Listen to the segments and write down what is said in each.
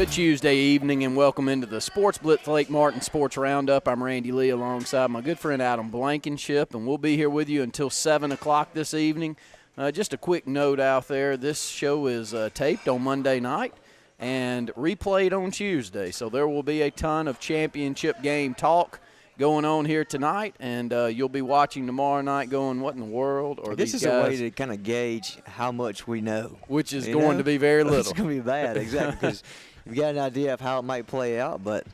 Good Tuesday evening and welcome into the Sports Blitz Lake Martin Sports Roundup. I'm Randy Lee alongside my good friend Adam Blankenship, and we'll be here with you until 7 o'clock this evening. Just a quick note out there, this show is taped on Monday night and replayed on Tuesday, so there will be a ton of championship game talk going on here tonight, and you'll be watching tomorrow night going, what in the world are this these is guys? a way to kind of gauge how much we know. Which is going to be very little. It's going to be bad, exactly, because you've got an idea of how it might play out, but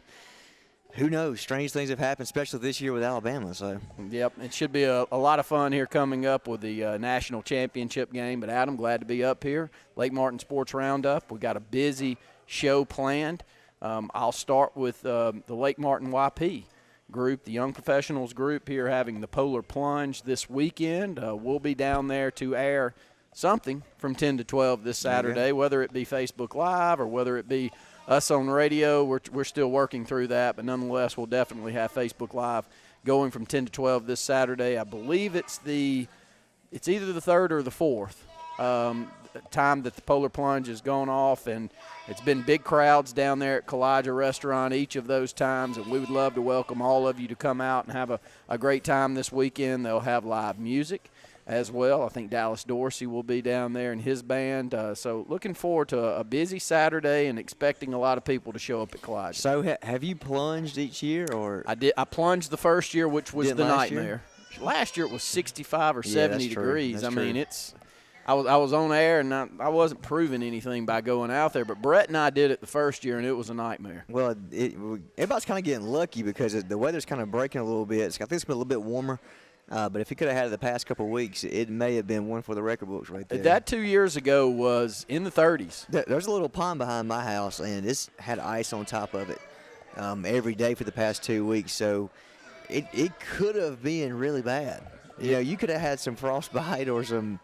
who knows? Strange things have happened, especially this year with Alabama. So, yep, it should be a lot of fun here coming up with the national championship game. But, Adam, glad to be up here. Lake Martin Sports Roundup. We got a busy show planned. I'll start with the Lake Martin YP group, the Young Professionals group here having the Polar Plunge this weekend. We'll be down there to air something from 10 to 12 this Saturday, whether it be Facebook Live or whether it be us on radio. We're still working through that, but nonetheless, we'll definitely have Facebook Live going from 10 to 12 this Saturday. I believe it's either the third or the fourth time that the Polar Plunge has gone off, and it's been big crowds down there at Kowaliga Restaurant each of those times, and we would love to welcome all of you to come out and have a great time this weekend. They'll have live music as well. I think Dallas Dorsey will be down there and his band. So looking forward to a busy Saturday and expecting a lot of people to show up at Kowaliga. So have you plunged each year? Or I did. I plunged the first year, which was the nightmare. Last year it was 65 or 70 degrees. I mean, I was on air, and I wasn't proving anything by going out there. But Brett and I did it the first year, and it was a nightmare. Well, everybody's kind of getting lucky because the weather's kind of breaking a little bit. I think it's been a little bit warmer. But if he could have had it the past couple of weeks, it may have been one for the record books right there. That 2 years ago was in the 30s. There's a little pond behind my house, and it's had ice on top of it every day for the past 2 weeks. So it could have been really bad. You know, you could have had some frostbite or some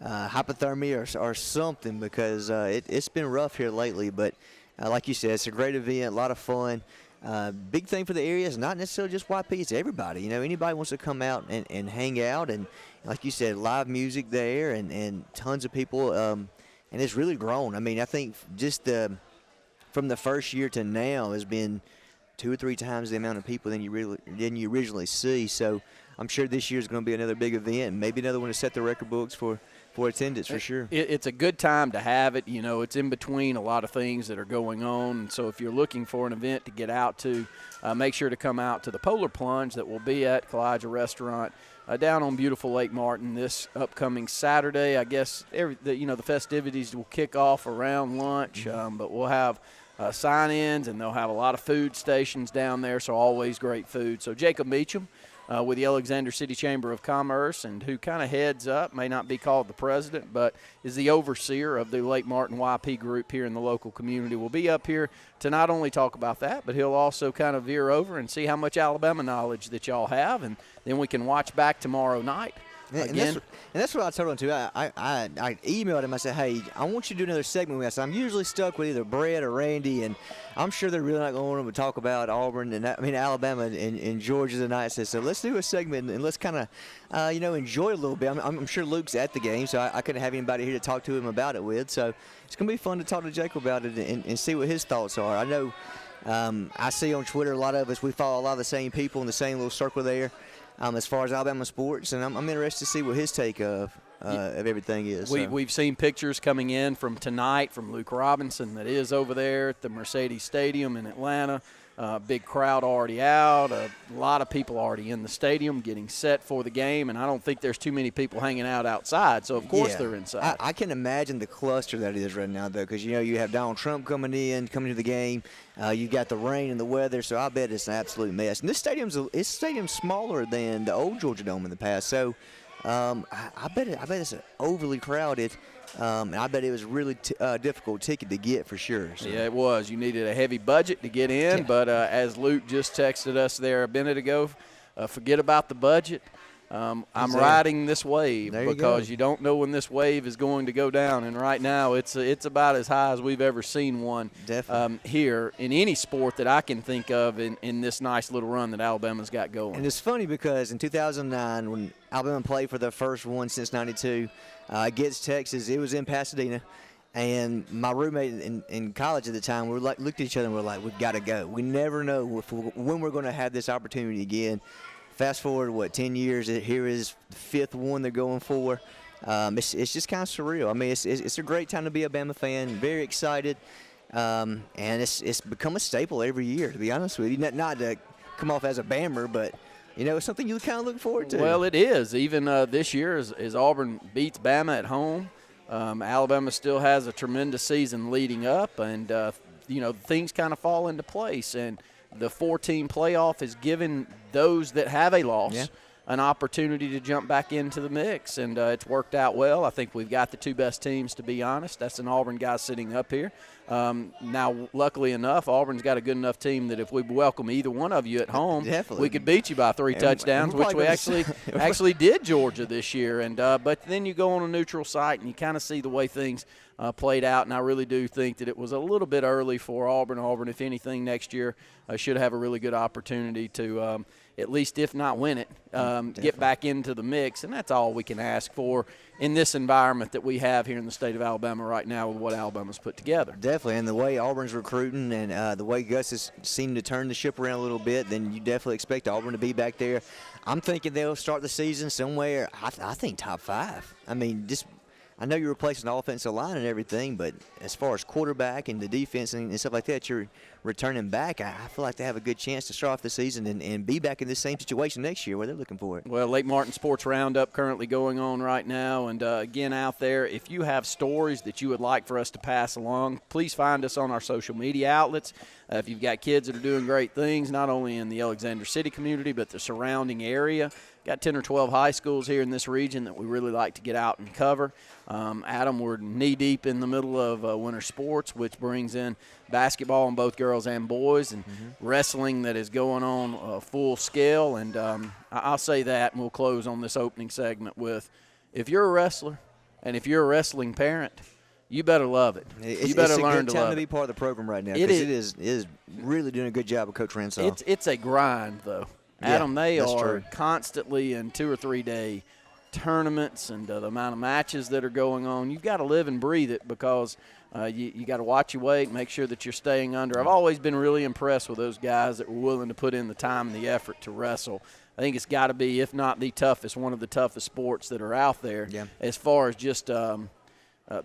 hypothermia or something because it's been rough here lately. But like you said, it's a great event, a lot of fun. Big thing for the area is not necessarily just YP, it's everybody. You know, anybody wants to come out and hang out. And like you said, live music there and tons of people. And it's really grown. I mean, I think just from the first year to now has been 2 or 3 times the amount of people than you originally see. So I'm sure this year is going to be another big event, and maybe another one to set the record books for attendance for sure. It's a good time to have it. You know, it's in between a lot of things that are going on. And so if you're looking for an event to get out to, make sure to come out to the Polar Plunge that will be at Kowaliga Restaurant down on beautiful Lake Martin this upcoming Saturday. I guess the festivities will kick off around lunch, but we'll have sign-ins, and they'll have a lot of food stations down there, so always great food. So Jacob Meacham, with the Alexander City Chamber of Commerce, and who kind of heads up, may not be called the president, but is the overseer of the Lake Martin YP group here in the local community, will be up here to not only talk about that, but he'll also kind of veer over and see how much Alabama knowledge that y'all have, and then we can watch back tomorrow night. And that's what I told him, too. I emailed him. I said, hey, I want you to do another segment with us. I'm usually stuck with either Brett or Randy, and I'm sure they're really not going to want to talk about Auburn and Alabama and Georgia tonight. I said, so let's do a segment and let's kind of, enjoy it a little bit. I'm sure Luke's at the game, so I couldn't have anybody here to talk to him about it with. So it's going to be fun to talk to Jacob about it and see what his thoughts are. I know I see on Twitter a lot of us, we follow a lot of the same people in the same little circle there. As far as Alabama sports, and I'm interested to see what his take of everything is. We've seen pictures coming in from tonight from Luke Robinson that is over there at the Mercedes Stadium in Atlanta. Big crowd already out, a lot of people already in the stadium getting set for the game, and I don't think there's too many people hanging out outside, so of course they're inside. I can imagine the cluster that it is right now, though, because, you have Donald Trump coming to the game. You got the rain and the weather, so I bet it's an absolute mess. And this stadium's smaller than the old Georgia Dome in the past, so I bet it's overly crowded. And I bet it was really difficult ticket to get for sure. So. Yeah, it was. You needed a heavy budget to get in, but as Luke just texted us there a minute ago, forget about the budget. I'm riding this wave because you don't know when this wave is going to go down. And right now it's about as high as we've ever seen one here in any sport that I can think of in this nice little run that Alabama's got going. And it's funny because in 2009 when Alabama played for the first one since '92 against Texas, it was in Pasadena. And my roommate in college at the time, we looked at each other and we're like, we've got to go. We never know when we're going to have this opportunity again. Fast forward, 10 years, here is the 5th one they're going for. It's just kind of surreal. I mean, it's a great time to be a Bama fan, very excited. And it's become a staple every year, to be honest with you. Not to come off as a Bammer, but, it's something you kind of look forward to. Well, it is. Even this year, as Auburn beats Bama at home, Alabama still has a tremendous season leading up, and things kind of fall into place. And the 4-team playoff is giving those that have a loss an opportunity to jump back into the mix, and it's worked out well. I think we've got the 2 best teams, to be honest. That's an Auburn guy sitting up here. Now, luckily enough, Auburn's got a good enough team that if we welcome either one of you at home, we could beat you by 3 touchdowns, which we actually did Georgia this year. And but then you go on a neutral site and you kind of see the way things played out, and I really do think that it was a little bit early for Auburn. Auburn, if anything, next year should have a really good opportunity to at least, if not win it, get back into the mix, and that's all we can ask for in this environment that we have here in the state of Alabama right now with what Alabama's put together. Definitely, and the way Auburn's recruiting and the way Gus has seemed to turn the ship around a little bit, then you definitely expect Auburn to be back there. I'm thinking they'll start the season somewhere, I think top 5. I mean, I know you're replacing the offensive line and everything, but as far as quarterback and the defense and stuff like that, you're returning back. I feel like they have a good chance to start off the season and be back in the same situation next year where they're looking for it. Well, Lake Martin Sports Roundup currently going on right now. And, again, out there, if you have stories that you would like for us to pass along, please find us on our social media outlets. If you've got kids that are doing great things, not only in the Alexander City community but the surrounding area, got 10 or 12 high schools here in this region that we really like to get out and cover. Adam, we're knee-deep in the middle of winter sports, which brings in basketball on both girls and boys, and wrestling that is going on full scale. And I'll say that, and we'll close on this opening segment with, if you're a wrestler and if you're a wrestling parent, you better love it. You better learn to love it. It's a good time to be part of the program right now, because it is really doing a good job with Coach Ransaw. It's a grind, though. Adam, they are constantly in 2 or 3 day tournaments, and the amount of matches that are going on. You've got to live and breathe it, because you got to watch your weight, make sure that you're staying under. I've always been really impressed with those guys that were willing to put in the time and the effort to wrestle. I think it's got to be, if not the toughest, one of the toughest sports that are out there as far as just the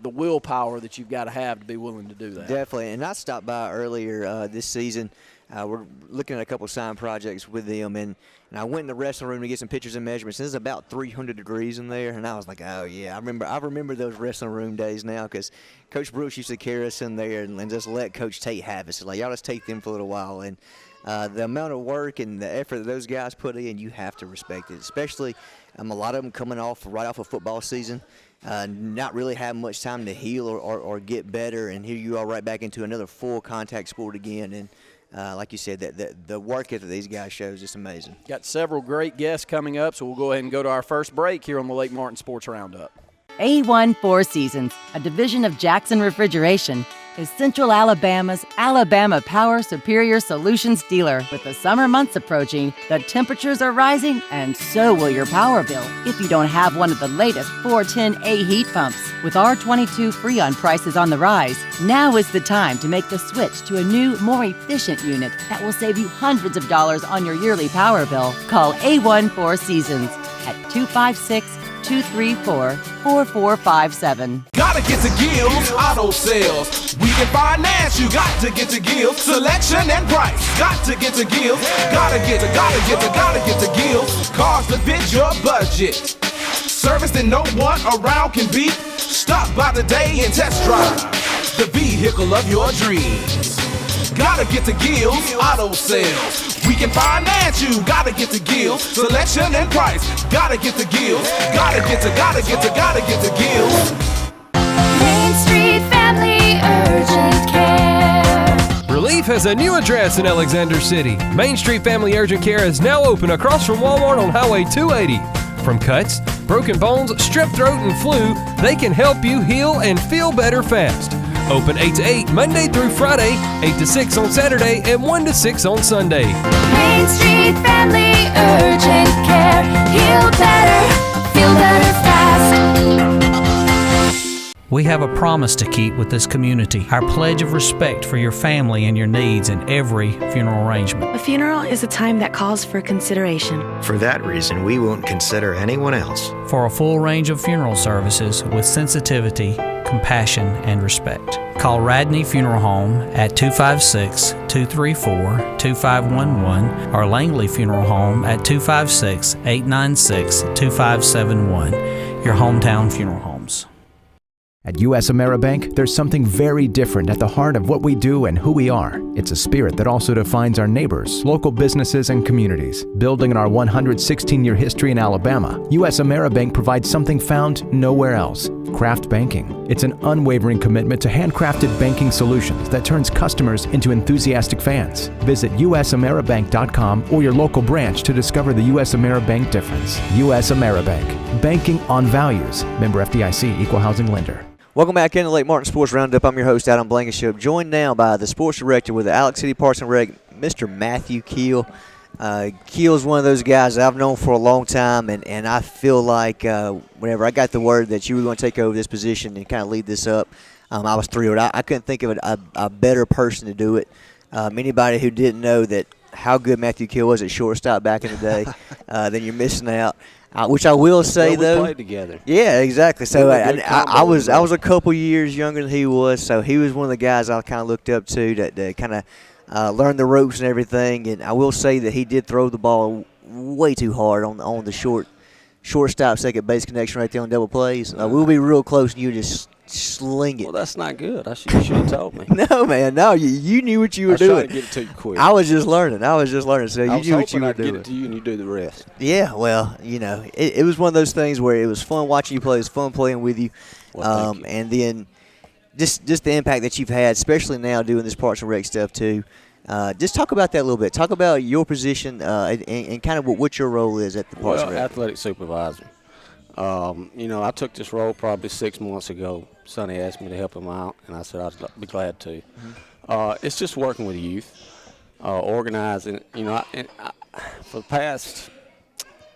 willpower that you've got to have be willing to do that. Definitely. And I stopped by earlier this season. We're looking at a couple of sign projects with them, and I went in the wrestling room to get some pictures and measurements. It's about 300 degrees in there, and I was like, oh, yeah. I remember those wrestling room days now, because Coach Brooks used to carry us in there and just let Coach Tate have us. Like, y'all just take them for a little while. And the amount of work and the effort that those guys put in, you have to respect it, especially a lot of them coming right off of football season. Not really having much time to heal or get better, and here you are right back into another full contact sport again. And like you said, the work ethic these guys show is just amazing. Got several great guests coming up, so we'll go ahead and go to our first break here on the Lake Martin Sports Roundup. A1 Four Seasons, a division of Jackson Refrigeration, is Central Alabama's Alabama Power Superior Solutions dealer. With the summer months approaching, the temperatures are rising, and so will your power bill if you don't have one of the latest 410A heat pumps. With R22 Freon prices on the rise, now is the time to make the switch to a new, more efficient unit that will save you hundreds of dollars on your yearly power bill. Call A1 Four Seasons at 256-234-4457. Gotta get to Gill's Auto Sales. We can finance, you got to get to Gill's. Selection and price, got to get to Gill's. Gotta get to Gill's. Cars that fit your budget. Service that no one around can beat. Stop by today and test drive the vehicle of your dreams. Gotta get to Gill's Auto Sales. We can finance you, gotta get to Gill's. Selection and price, gotta get to Gill's. Gotta get to Gill's. Main Street Family Urgent Care. Relief has a new address in Alexander City. Main Street Family Urgent Care is now open across from Walmart on Highway 280. From cuts, broken bones, strep throat, and flu, they can help you heal and feel better fast. Open 8 to 8 Monday through Friday, 8 to 6 on Saturday, and 1 to 6 on Sunday. Main Street Family Urgent Care. Heal better, feel better fast. We have a promise to keep with this community, our pledge of respect for your family and your needs in every funeral arrangement. A funeral is a time that calls for consideration. For that reason, we won't consider anyone else. For a full range of funeral services with sensitivity, compassion, and respect, call Radney Funeral Home at 256-234-2511 or Langley Funeral Home at 256-896-2571. Your hometown funeral homes. At U.S. AmeriBank, there's something very different at the heart of what we do and who we are. It's a spirit that also defines our neighbors, local businesses, and communities. Building on our 116-year history in Alabama, U.S. AmeriBank provides something found nowhere else: craft banking. It's an unwavering commitment to handcrafted banking solutions that turns customers into enthusiastic fans. Visit usameribank.com or your local branch to discover the U.S. AmeriBank difference. U.S. AmeriBank. Banking on values. Member FDIC, Equal Housing Lender. Welcome back into the Lake Martin Sports Roundup. I'm your host, Adam Blankenship, joined now by the sports director with the Alex City Parks and Rec, Mr. Matthew Keel. Keel is one of those guys I've known for a long time, and I feel like whenever I got the word that you were going to take over this position and kind of lead this up, I was thrilled. I couldn't think of a better person to do it. Anybody who didn't know that how good Matthew Keel was at shortstop back in the day, then you're missing out. Which I will say, we though, played together. Yeah, exactly. So I was together. a couple years younger than he was, so he was one of the guys I kind of looked up to that kind of learn the ropes and everything. And I will say that he did throw the ball way too hard on the shortstop second base connection right there on double plays. We'll be real close, and you just sling it. Well, that's not good. You should have told me. No, man, no. You knew what you were doing. I was trying to get it to you quick. I was just learning. So you knew what you were I'd doing. get it to you and you do the rest. Yeah, well, it was one of those things where it was fun watching you play. It was fun playing with you. Well, thank you. And then just the impact that you've had, especially now doing this Parks and Rec stuff too. Just talk about that a little bit. Talk about your position and kind of what your role is at the Parks and Rec. Athletic supervisor. I took this role probably 6 months ago. Sonny asked me to help him out, and I said I'd be glad to. Mm-hmm. It's just working with youth, organizing. For the past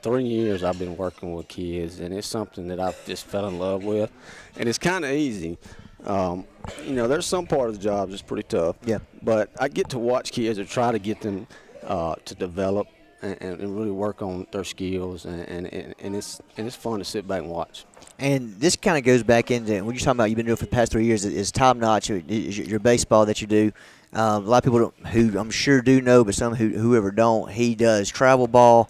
3 years, I've been working with kids, and it's something that I've just fell in love with, and it's kind of easy. There's some part of the job that's pretty tough. Yeah. But I get to watch kids and try to get them to develop and really work on their skills, and it's fun to sit back and watch. And this kind of goes back into what you're talking about. You've been doing it for the past 3 years. Is top notch. Your baseball that you do. A lot of people who I'm sure do know, but some whoever don't. He does travel ball.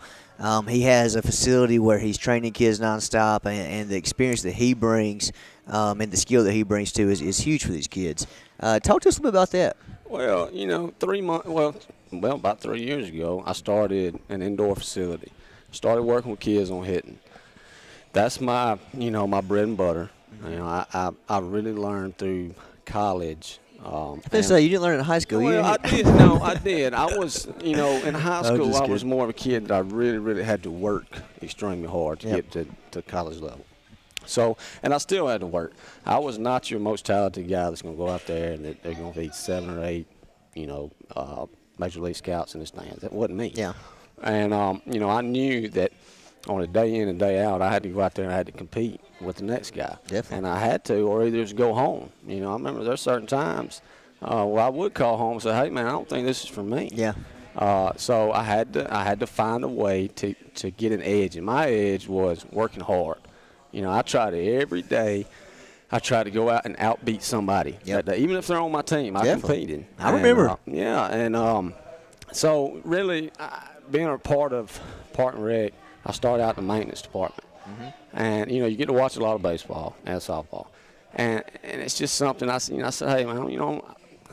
He has a facility where he's training kids nonstop, and the experience that he brings and the skill that he brings too is huge for these kids. Talk to us a little bit about that. Well, 3 months. Well, about 3 years ago, I started an indoor facility. Started working with kids on hitting. That's my bread and butter. Mm-hmm. I really learned through college. I say you didn't learn it in high school. Well, I did. No, I did. I was, in high school, I was kidding. more of a kid that I really, really had to work extremely hard to get to college level. So, and I still had to work. I was not your most talented guy that's going to go out there and they're going to be 7 or 8, Major League Scouts in the stands. That wasn't me. Yeah. And, I knew that on a day in and day out, I had to go out there and I had to compete with the next guy. Definitely. And I had to, or either just go home. I remember there's certain times where I would call home and say, hey, man, I don't think this is for me. Yeah. So I had to find a way to get an edge. And my edge was working hard. I tried it every day. I tried to go out and outbeat somebody. Yep. Even if they're on my team, I competed. I remember. So really, being a part of Park and Rec, I started out in the maintenance department. Mm-hmm. And, you get to watch a lot of baseball and softball. And it's just something I said, hey, man, I'm going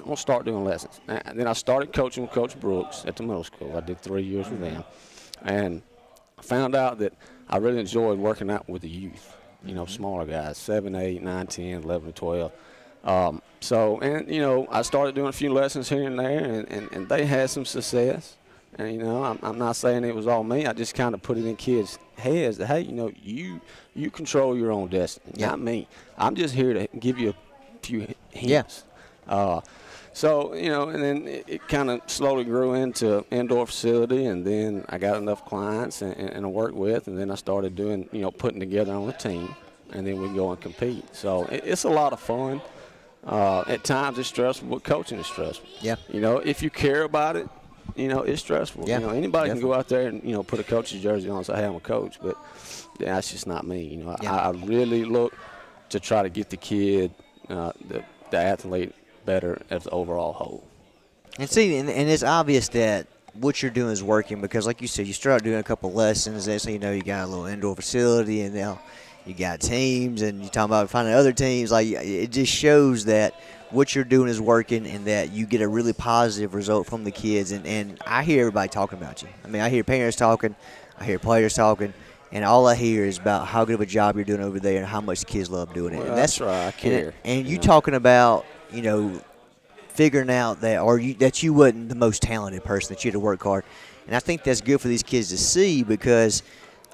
to start doing lessons. And then I started coaching with Coach Brooks at the middle school. I did 3 years with them. And I found out that I really enjoyed working out with the youth, smaller guys, 7, 8, 9, 10, 11, and 12. I started doing a few lessons here and there, and they had some success. And, I'm not saying it was all me. I just kind of put it in kids' heads that, hey, you control your own destiny, not me. I'm just here to give you a few hints. Yeah. And then it kind of slowly grew into indoor facility, and then I got enough clients and I worked with, and then I started doing, putting together on a team. and then we go and compete. So it's a lot of fun. At times it's stressful, but coaching is stressful. Yeah. You know, if you care about it, you know, it's stressful. Yeah. You know, anybody can go out there and, you know, put a coach's jersey on and say, hey, I'm a coach, but that's just not me. You know, I really look to try to get the kid, the athlete, better as the overall whole. And see, and it's obvious that what you're doing is working because, like you said, you start doing a couple lessons. That's you know you got a little indoor facility, and now you got teams, and you're talking about finding other teams. Like it just shows that what you're doing is working, and that you get a really positive result from the kids. And I hear everybody talking about you. I mean, I hear parents talking, I hear players talking, and all I hear is about how good of a job you're doing over there and how much the kids love doing it. Well, and that's right. I care. And you talking about figuring out that you wasn't the most talented person, that you had to work hard. And I think that's good for these kids to see because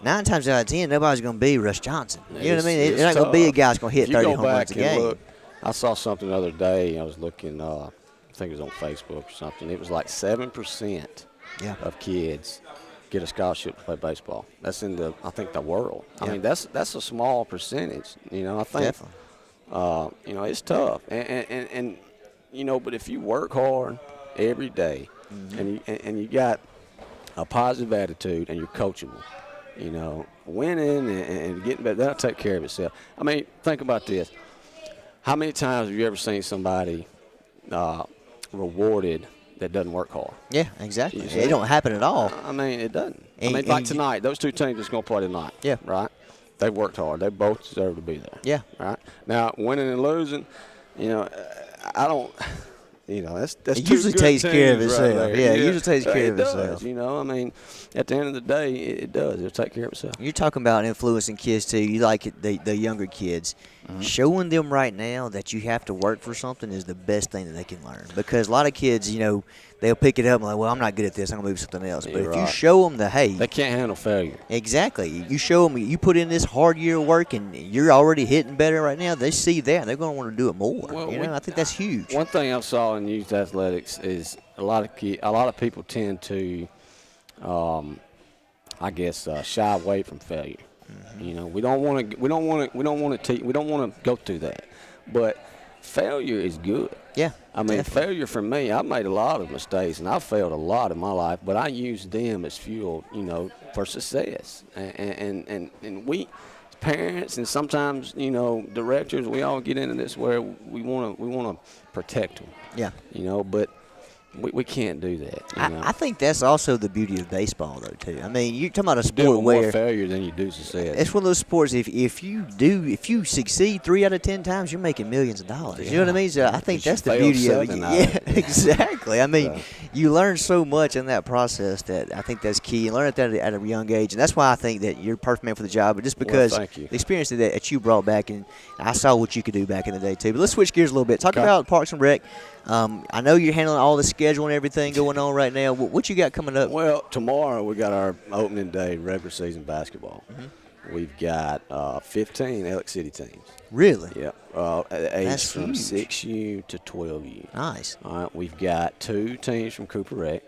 9 times out of 10, nobody's going to be Russ Johnson. You know what I mean? It's not going to be a guy that's going to hit 30 home runs a game. Look, I saw something the other day. I was looking, I think it was on Facebook or something. It was like 7% of kids get a scholarship to play baseball. That's in the world. Yeah. I mean, that's a small percentage. You know, I think, definitely. It's tough. And but if you work hard every day and you got a positive attitude and you're coachable, winning and getting better, that'll take care of itself. I mean, think about this. How many times have you ever seen somebody rewarded that doesn't work hard? Yeah, exactly. It don't happen at all. I mean, it doesn't. Like tonight, those two teams that's going to play tonight. Yeah. Right? They worked hard. They both deserve to be there. Yeah. Right? Now, winning and losing, I don't. That's it usually takes care of itself. Right it usually takes care of itself. I mean, at the end of the day, it does. It'll take care of itself. You're talking about influencing kids too. You like the younger kids. Mm-hmm. Showing them right now that you have to work for something is the best thing that they can learn. Because a lot of kids, they'll pick it up and like, well, I'm not good at this. I'm gonna move to something else. But if you show them they can't handle failure. Exactly. You show them you put in this hard year of work and you're already hitting better right now. They see that and they're gonna want to do it more. Well, I think that's huge. One thing I saw in youth athletics is a lot of people tend to, shy away from failure. Mm-hmm. We don't want to go through that. But failure is good. Yeah. I mean, definitely. Failure for me, I've made a lot of mistakes and I've failed a lot in my life, but I use them as fuel, for success. And we parents and sometimes, directors, we all get into this where we want to protect them. Yeah. But we can't do that. I think that's also the beauty of baseball, though, too. I mean, you're talking about a sport doing where more failure than you do success. It's one of those sports. If you succeed 3 out of 10 times, you're making millions of dollars. You know what I mean? So I think that's the beauty of it. Yeah, exactly. I mean, you learn so much in that process that I think that's key. And learn that at a young age, and that's why I think that you're a perfect man for the job. But just because the experience that you brought back, and I saw what you could do back in the day too. But let's switch gears a little bit. Talk about Parks and Rec. I know you're handling all the schedule and everything going on right now. What you got coming up? Well, tomorrow we got our opening day regular season basketball. Mm-hmm. We've got 15 Elk City teams. Really? Yep. Aged from huge. 6U to 12U. Nice. All right. We've got 2 teams from Cooper Rec,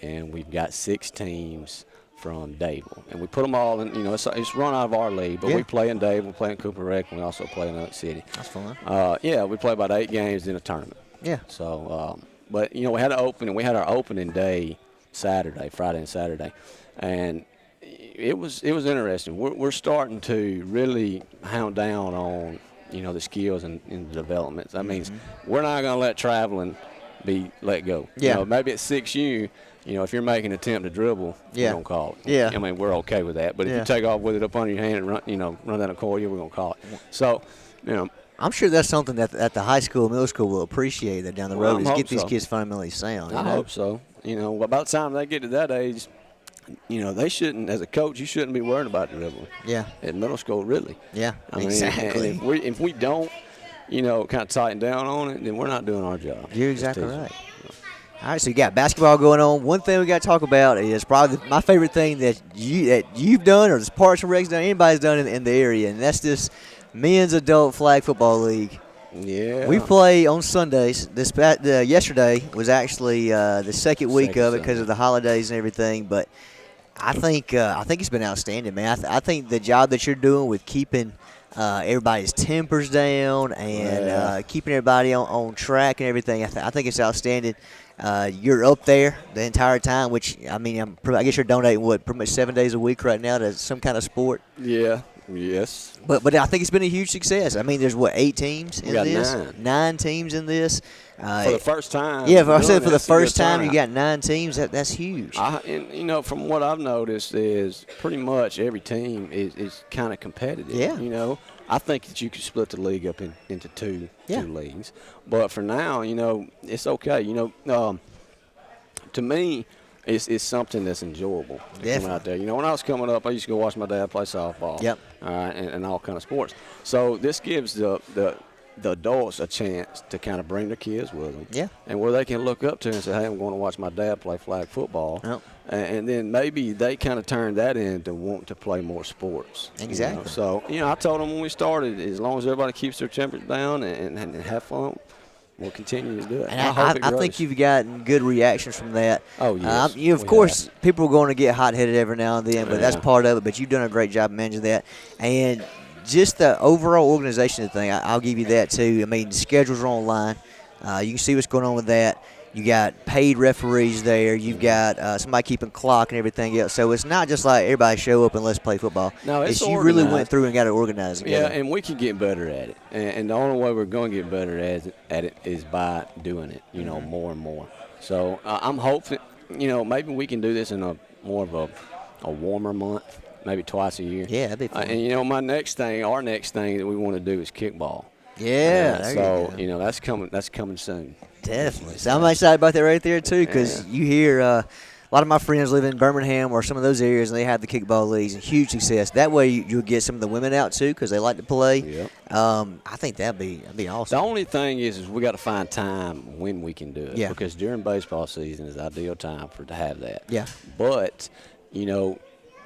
and we've got 6 teams from Dable. And we put them all in, it's run out of our league, but we play in Dable, we play in Cooper Rec, and we also play in Elk City. That's fun. We play about 8 games in a tournament. Yeah. So, but, we had an opening. We had our opening day Friday and Saturday. And it was interesting. We're starting to really hound down on, the skills and the development. That means we're not going to let traveling be let go. Yeah. Maybe at 6U, if you're making an attempt to dribble, we don't call it. Yeah. I mean, we're okay with that. But if you take off with it up under your hand and run down the court, we're going to call it. So, I'm sure that's something that at the high school, middle school will appreciate that down the road is get these kids fundamentally sound. I hope so. By the time they get to that age, they shouldn't, as a coach, you shouldn't be worried about dribbling. Yeah. At middle school, really. Yeah, I mean, exactly. If we don't, kind of tighten down on it, then we're not doing our job. You're exactly right. All right, so you got basketball going on. One thing we got to talk about is probably my favorite thing that you've done or this Parks and Rec's done, anybody's done in the area, and that's this men's adult flag football league. Yeah. We play on Sundays. Yesterday was actually the second week of it because of the holidays and everything. But I think it's been outstanding, man. I think the job that you're doing with keeping everybody's tempers down and keeping everybody on track and everything. I think it's outstanding. You're up there the entire time, which, I mean, I guess you're donating, pretty much 7 days a week right now to some kind of sport? Yeah. Yes. But I think it's been a huge success. I mean, there's, 8 teams in this? 9. 9 teams in this. For the first time. Yeah, I said for the first time you got 9 teams. That's huge. And, from what I've noticed is pretty much every team is kind of competitive. Yeah. I think that you could split the league up into two leagues. But for now, it's okay. To me, it's something that's enjoyable to come out there. When I was coming up, I used to go watch my dad play softball. Yep. And all kind of sports. So this gives the adults a chance to kind of bring their kids with them. Yeah. And where they can look up to and say, hey, I'm going to watch my dad play flag football. Yep. And then maybe they kind of turn that into wanting to play more sports. Exactly. So, I told them when we started, as long as everybody keeps their tempers down and have fun, we'll continue to do it. And I think you've gotten good reactions from that. Oh, yes. Of course, people are going to get hot-headed every now and then, but that's part of it. But you've done a great job managing that. And just the overall organization of the thing, I'll give you that too. I mean, schedules are online. You can see what's going on with that. You got paid referees there. You've got somebody keeping clock and everything else. So it's not just like everybody show up and let's play football. No, it's you really went through and got it organized together. Yeah, and we can get better at it. And the only way we're going to get better at it is by doing it, more and more. So I'm hoping, maybe we can do this in more of a warmer month, maybe twice a year. Yeah, that'd be fun. And, our next thing that we want to do is kickball. Yeah, that's coming soon. Definitely. So I'm excited about that right there, too, because you hear a lot of my friends live in Birmingham or some of those areas, and they have the kickball leagues, and huge success. That way you'll get some of the women out, too, because they like to play. Yep. I think that'd be awesome. The only thing is we got to find time when we can do it. Yeah. Because during baseball season is the ideal time to have that. Yeah. But,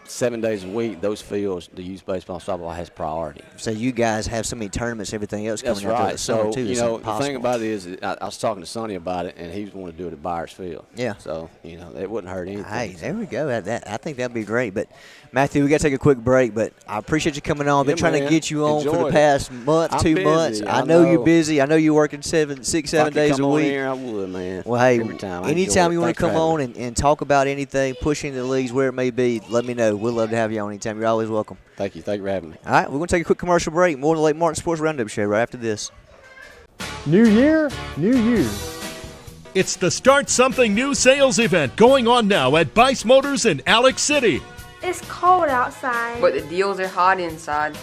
7 days a week, those fields, the youth baseball and softball has priority. So you guys have so many tournaments, everything else coming out there. That's right. So, too, the thing about it is I was talking to Sonny about it, and he was wanting to do it at Byers Field. Yeah. So, it wouldn't hurt anything. Hey, there we go. I think that'd be great. But, Matthew, we got to take a quick break, but I appreciate you coming on. I've been trying to get you on for the past month, 2 months. I know you're busy. I know you're working 7 days a week. Here, I would, man. Well, hey, anytime you want to come on and talk about anything, pushing the leagues, where it may be, let me know. We'd love to have you on anytime. You're always welcome. Thank you. Thank you for having me. All right, we're going to take a quick commercial break. More of the Lake Martin Sports Roundup Show right after this. New year, new you. It's the Start Something New sales event going on now at Bice Motors in Alex City. It's cold outside, but the deals are hot inside.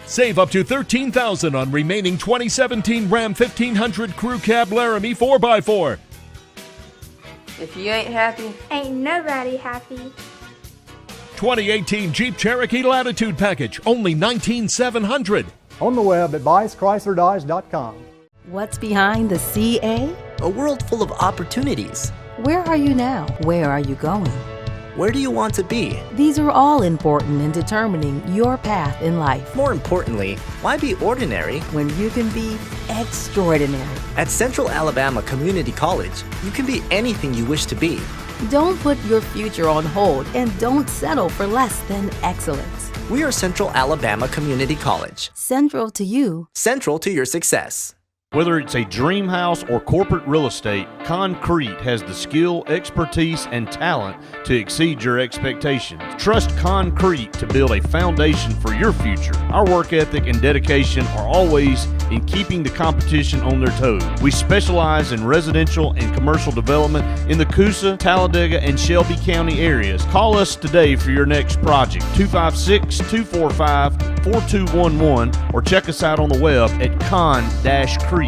Save up to $13,000 on remaining 2017 Ram 1500 Crew Cab Laramie 4x4. If you ain't happy, ain't nobody happy. 2018 Jeep Cherokee Latitude Package, only $19,700. On the web at BiceChryslerDodge.com. What's behind the CA? A world full of opportunities. Where are you now? Where are you going? Where do you want to be? These are all important in determining your path in life. More importantly, why be ordinary when you can be extraordinary? At Central Alabama Community College, you can be anything you wish to be. Don't put your future on hold and don't settle for less than excellence. We are Central Alabama Community College. Central to you. Central to your success. Whether it's a dream house or corporate real estate, Concrete has the skill, expertise, and talent to exceed your expectations. Trust Concrete to build a foundation for your future. Our work ethic and dedication are always in keeping the competition on their toes. We specialize in residential and commercial development in the Coosa, Talladega, and Shelby County areas. Call us today for your next project, 256-245-4211, or check us out on the web at con-crete.com.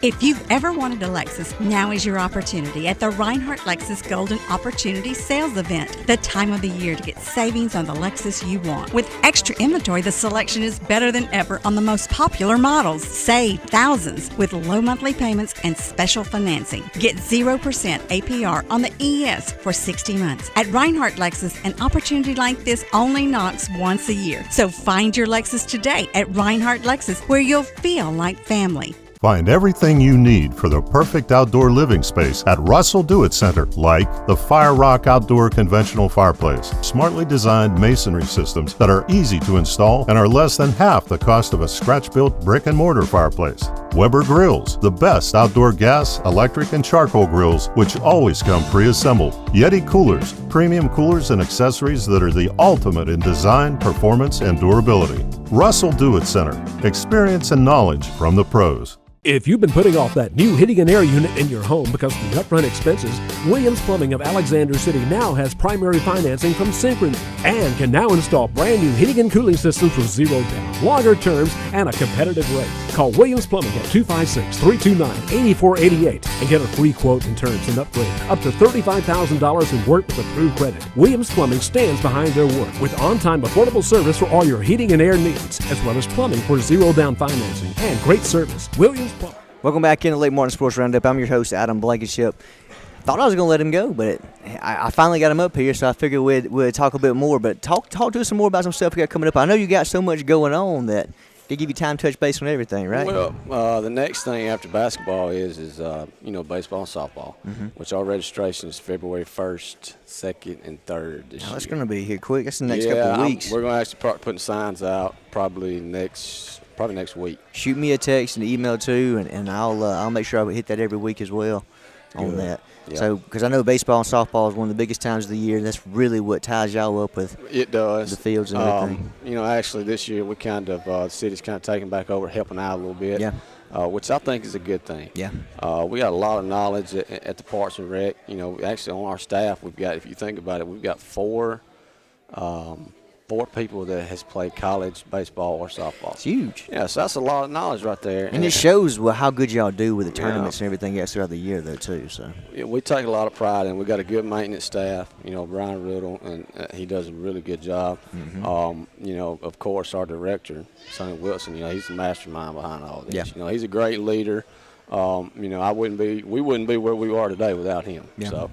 If you've ever wanted a Lexus, now is your opportunity at the Reinhardt Lexus Golden Opportunity Sales Event, the time of the year to get savings on the Lexus you want. With extra inventory, the selection is better than ever on the most popular models. Save thousands with low monthly payments and special financing. Get 0% APR on the ES for 60 months. At Reinhardt Lexus, an opportunity like this only knocks once a year. So find your Lexus today at Reinhardt Lexus, where you'll feel like family. Find everything you need for the perfect outdoor living space at Russell Do-It Center, like the Fire Rock Outdoor Conventional Fireplace, smartly designed masonry systems that are easy to install and are less than half the cost of a scratch-built brick and mortar fireplace. Weber Grills, the best outdoor gas, electric, and charcoal grills, which always come pre-assembled. Yeti Coolers, premium coolers and accessories that are the ultimate in design, performance, and durability. Russell Do-It Center, experience and knowledge from the pros. If you've been putting off that new heating and air unit in your home because of the upfront expenses, Williams Plumbing of Alexander City now has primary financing from Synchrony and can now install brand new heating and cooling systems with zero down, longer terms, and a competitive rate. Call Williams Plumbing at 256-329-8488 and get a free quote and terms and upgrade up to $35,000 in work with approved credit. Williams Plumbing stands behind their work with on-time affordable service for all your heating and air needs, as well as plumbing for zero down financing and great service. Williams Plumbing. Welcome back into Lake Martin Sports Roundup. I'm your host, Adam Blankenship. Thought I was going to let him go, but I finally got him up here, so I figured we'd talk a bit more. But talk to us some more about some stuff we got coming up. I know you got so much going on that they give you time to touch base on everything, right? Well, the next thing after basketball is baseball and softball, which our registration is February 1st, 2nd, and 3rd this year. That's going to be here quick. That's the next couple of weeks. We're going to actually start putting signs out probably next week. Shoot me a text and email too, and I'll make sure I hit that every week as well on that. Yeah. So, because I know baseball and softball is one of the biggest times of the year, and that's really what ties y'all up with. It does. The fields and everything. Actually this year we the city's kind of taking back over, helping out a little bit. Yeah. Which I think is a good thing. Yeah. We got a lot of knowledge at the Parks and Rec. Actually on our staff we've got, if you think about it, we've got four people that has played college baseball or softball. It's huge. Yeah, so that's a lot of knowledge right there. And it shows how good y'all do with the tournaments and everything else throughout the year, though, too. So we take a lot of pride in. We got a good maintenance staff. Brian Riddle, and he does a really good job. Of course, our director, Sonny Wilson. He's the mastermind behind all this. Yeah. He's a great leader. We wouldn't be where we are today without him. Yeah. So.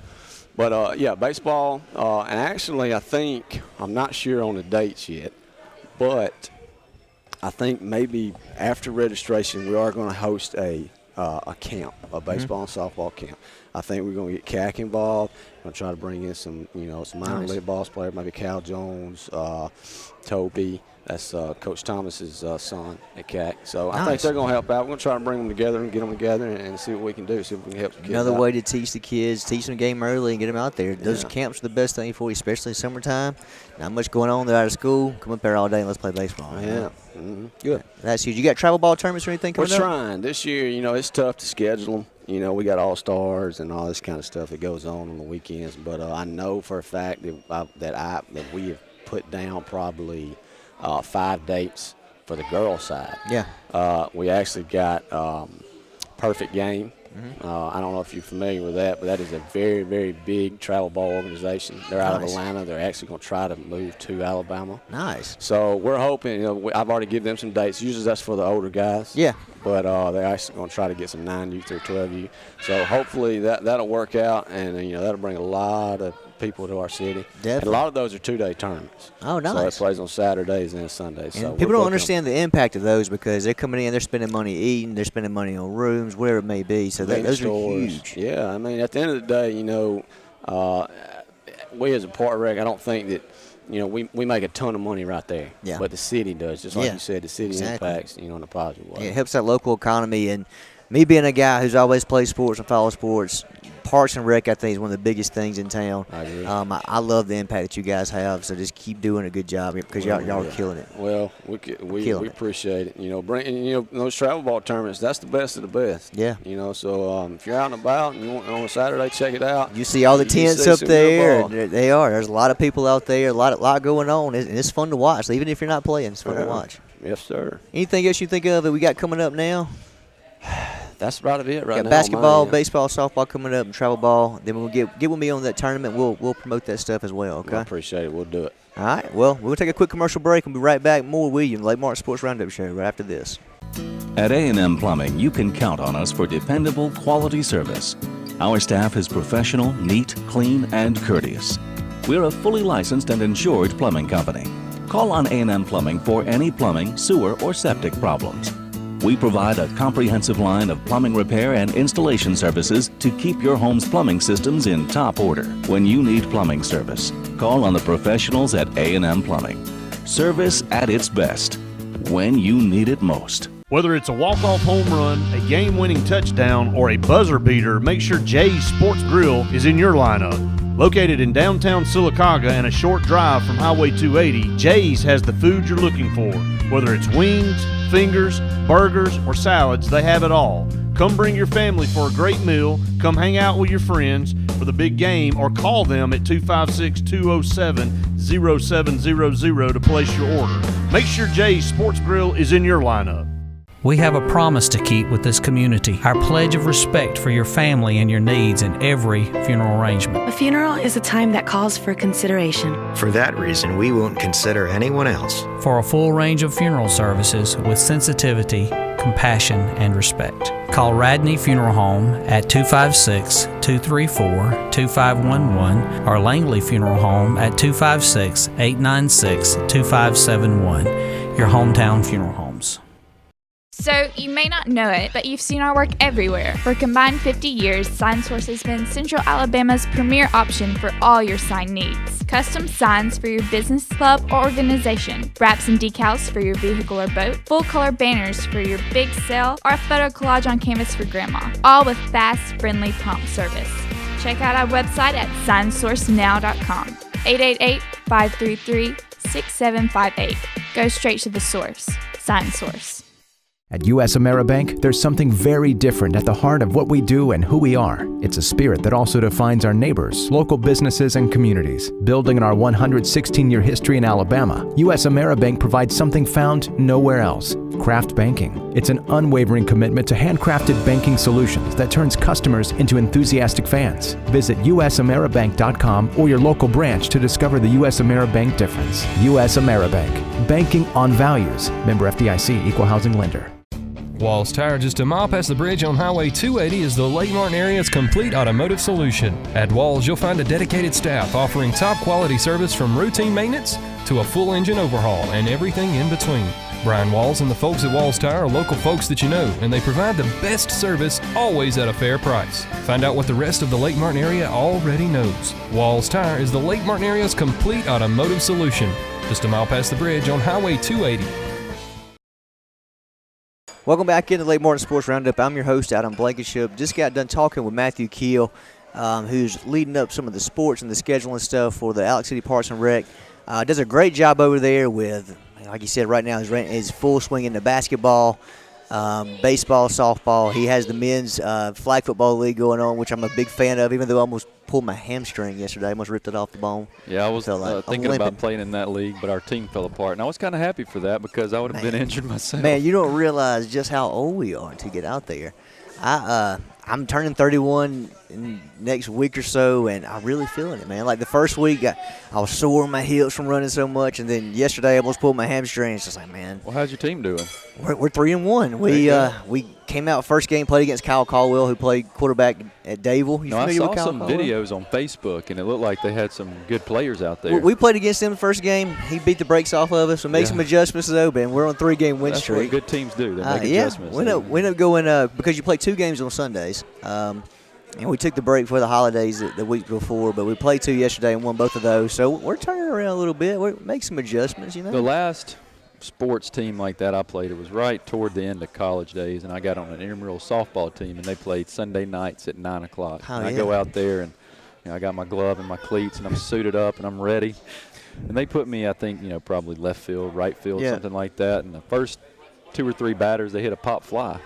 But, baseball, and actually I'm not sure on the dates yet, but I think maybe after registration we are going to host a camp, a baseball and softball camp. I think we're going to get CAC involved. We're going to try to bring in some minor league ball players, maybe Cal Jones, Toby. That's Coach Thomas's son at CAC. So I think they're going to help out. We're going to try to bring them together and get them together and see what we can do, see if we can help the kids Another out. way to teach the kids, teach them the game early and get them out there. Those camps are the best thing for you, especially in summertime. Not much going on. They're out of school. Come up there all day and let's play baseball. Yeah. Good. That's huge. You got travel ball tournaments or anything coming up? We're trying. This year, it's tough to schedule them. We got All-Stars and all this kind of stuff that goes on the weekends. But I know for a fact that we have put down probably 5 dates for the girls' side. Yeah. We actually got Perfect Game. I don't know if you're familiar with that, but that is a very, very big travel ball organization. They're out of Atlanta. They're actually going to try to move to Alabama. Nice. So we're hoping, I've already given them some dates. Usually that's for the older guys. Yeah. But they're actually going to try to get some 9U through 12U. So hopefully that'll work out, and that'll bring a lot of people to our city. Definitely. And a lot of those are 2-day tournaments. Oh, nice. So it plays on Saturdays and Sundays. And so people don't understand the impact of those because they're coming in, they're spending money eating, they're spending money on rooms, whatever it may be. So those are huge. Yeah, I mean, at the end of the day, we as a Park Rec, I don't think that, we make a ton of money right there. Yeah. But the city does, just like you said, the city impacts, in a positive way. Yeah, it helps that local economy. And me being a guy who's always played sports and followed sports, Parks and Rec, I think, is one of the biggest things in town. I agree. I love the impact that you guys have, so just keep doing a good job because y'all are killing it. Well, we appreciate it. Bring those travel ball tournaments. That's the best of the best. Yeah. So if you're out and about and you want on a Saturday, check it out. You see all the tents up there. And they are. There's a lot of people out there. A lot going on, and it's fun to watch. Even if you're not playing, it's fun to watch. Yes, sir. Anything else you think of that we got coming up now? That's about it right now. Got basketball, baseball, softball coming up, and travel ball. Then we'll get with me on that tournament. We'll promote that stuff as well. Okay. I appreciate it. We'll do it. All right. Well, we'll take a quick commercial break and be right back. More with you in the Lake Martin Sports Roundup Show right after this. At A&M Plumbing, you can count on us for dependable, quality service. Our staff is professional, neat, clean, and courteous. We're a fully licensed and insured plumbing company. Call on A&M Plumbing for any plumbing, sewer, or septic problems. We provide a comprehensive line of plumbing repair and installation services to keep your home's plumbing systems in top order. When you need plumbing service, call on the professionals at A&M Plumbing. Service at its best when you need it most. Whether it's a walk-off home run, a game-winning touchdown, or a buzzer beater, make sure Jay's Sports Grill is in your lineup. Located in downtown Sylacauga and a short drive from Highway 280, Jay's has the food you're looking for. Whether it's wings, fingers, burgers, or salads, they have it all. Come bring your family for a great meal, come hang out with your friends for the big game, or call them at 256-207-0700 to place your order. Make sure Jay's Sports Grill is in your lineup. We have a promise to keep with this community, our pledge of respect for your family and your needs in every funeral arrangement. A funeral is a time that calls for consideration. For that reason, we won't consider anyone else. For a full range of funeral services with sensitivity, compassion, and respect, call Radney Funeral Home at 256-234-2511 or Langley Funeral Home at 256-896-2571. Your hometown funeral homes. So, you may not know it, but you've seen our work everywhere. For a combined 50 years, SignSource has been Central Alabama's premier option for all your sign needs. Custom signs for your business, club, or organization. Wraps and decals for your vehicle or boat. Full-color banners for your big sale, or a photo collage on canvas for grandma. All with fast, friendly, prompt service. Check out our website at signsourcenow.com. 888-533-6758. Go straight to the source. SignSource. At U.S. AmeriBank, there's something very different at the heart of what we do and who we are. It's a spirit that also defines our neighbors, local businesses, and communities. Building on our 116-year history in Alabama, U.S. AmeriBank provides something found nowhere else: craft banking. It's an unwavering commitment to handcrafted banking solutions that turns customers into enthusiastic fans. Visit usameribank.com or your local branch to discover the U.S. AmeriBank difference. U.S. AmeriBank. Banking on values. Member FDIC, Equal Housing Lender. Walls Tire, just a mile past the bridge on Highway 280, is the Lake Martin area's complete automotive solution. At Walls, you'll find a dedicated staff offering top quality service from routine maintenance to a full engine overhaul and everything in between. Brian Walls and the folks at Walls Tire are local folks that you know, and they provide the best service, always at a fair price. Find out what the rest of the Lake Martin area already knows. Walls Tire is the Lake Martin area's complete automotive solution. Just a mile past the bridge on Highway 280. Welcome back into the Lake Martin Sports Roundup. I'm your host, Adam Blankenship. Just got done talking with Matthew Keel, who's leading up some of the sports and the scheduling stuff for the Alex City Parks and Rec. Does a great job over there with, like you said, right now he's full swing into basketball, baseball, softball. He has the men's flag football league going on, which I'm a big fan of, even though I almost pulled my hamstring yesterday. I almost ripped it off the bone. Yeah, I was thinking about playing in that league, but our team fell apart. And I was kind of happy for that because I would have been injured myself. Man, you don't realize just how old we are to get out there. I'm turning 31 in next week or so, and I'm really feeling it, man. Like the first week, I was sore in my hips from running so much, and then yesterday I almost pulled my hamstring. It's just like, man. Well, how's your team doing? We're 3-1. We came out first game, played against Kyle Caldwell, who played quarterback at Dayville. You familiar with Kyle some Caldwell? Videos on Facebook, and it looked like they had some good players out there. We played against him the first game. He beat the brakes off of us, so made some adjustments though, and we're on a 3-game win streak. That's what good teams do. They make adjustments. We end up going because you play 2 games on Sundays. And we took the break for the holidays the week before, but we played 2 yesterday and won both of those. So we're turning around a little bit. We make some adjustments, you know. The last sports team like that I played, it was right toward the end of college days, and I got on an intramural softball team, and they played Sunday nights at 9 o'clock. I go out there, and I got my glove and my cleats, and I'm suited up, and I'm ready. And they put me, I think, probably left field, right field, something like that. And the first 2 or 3 batters, they hit a pop fly.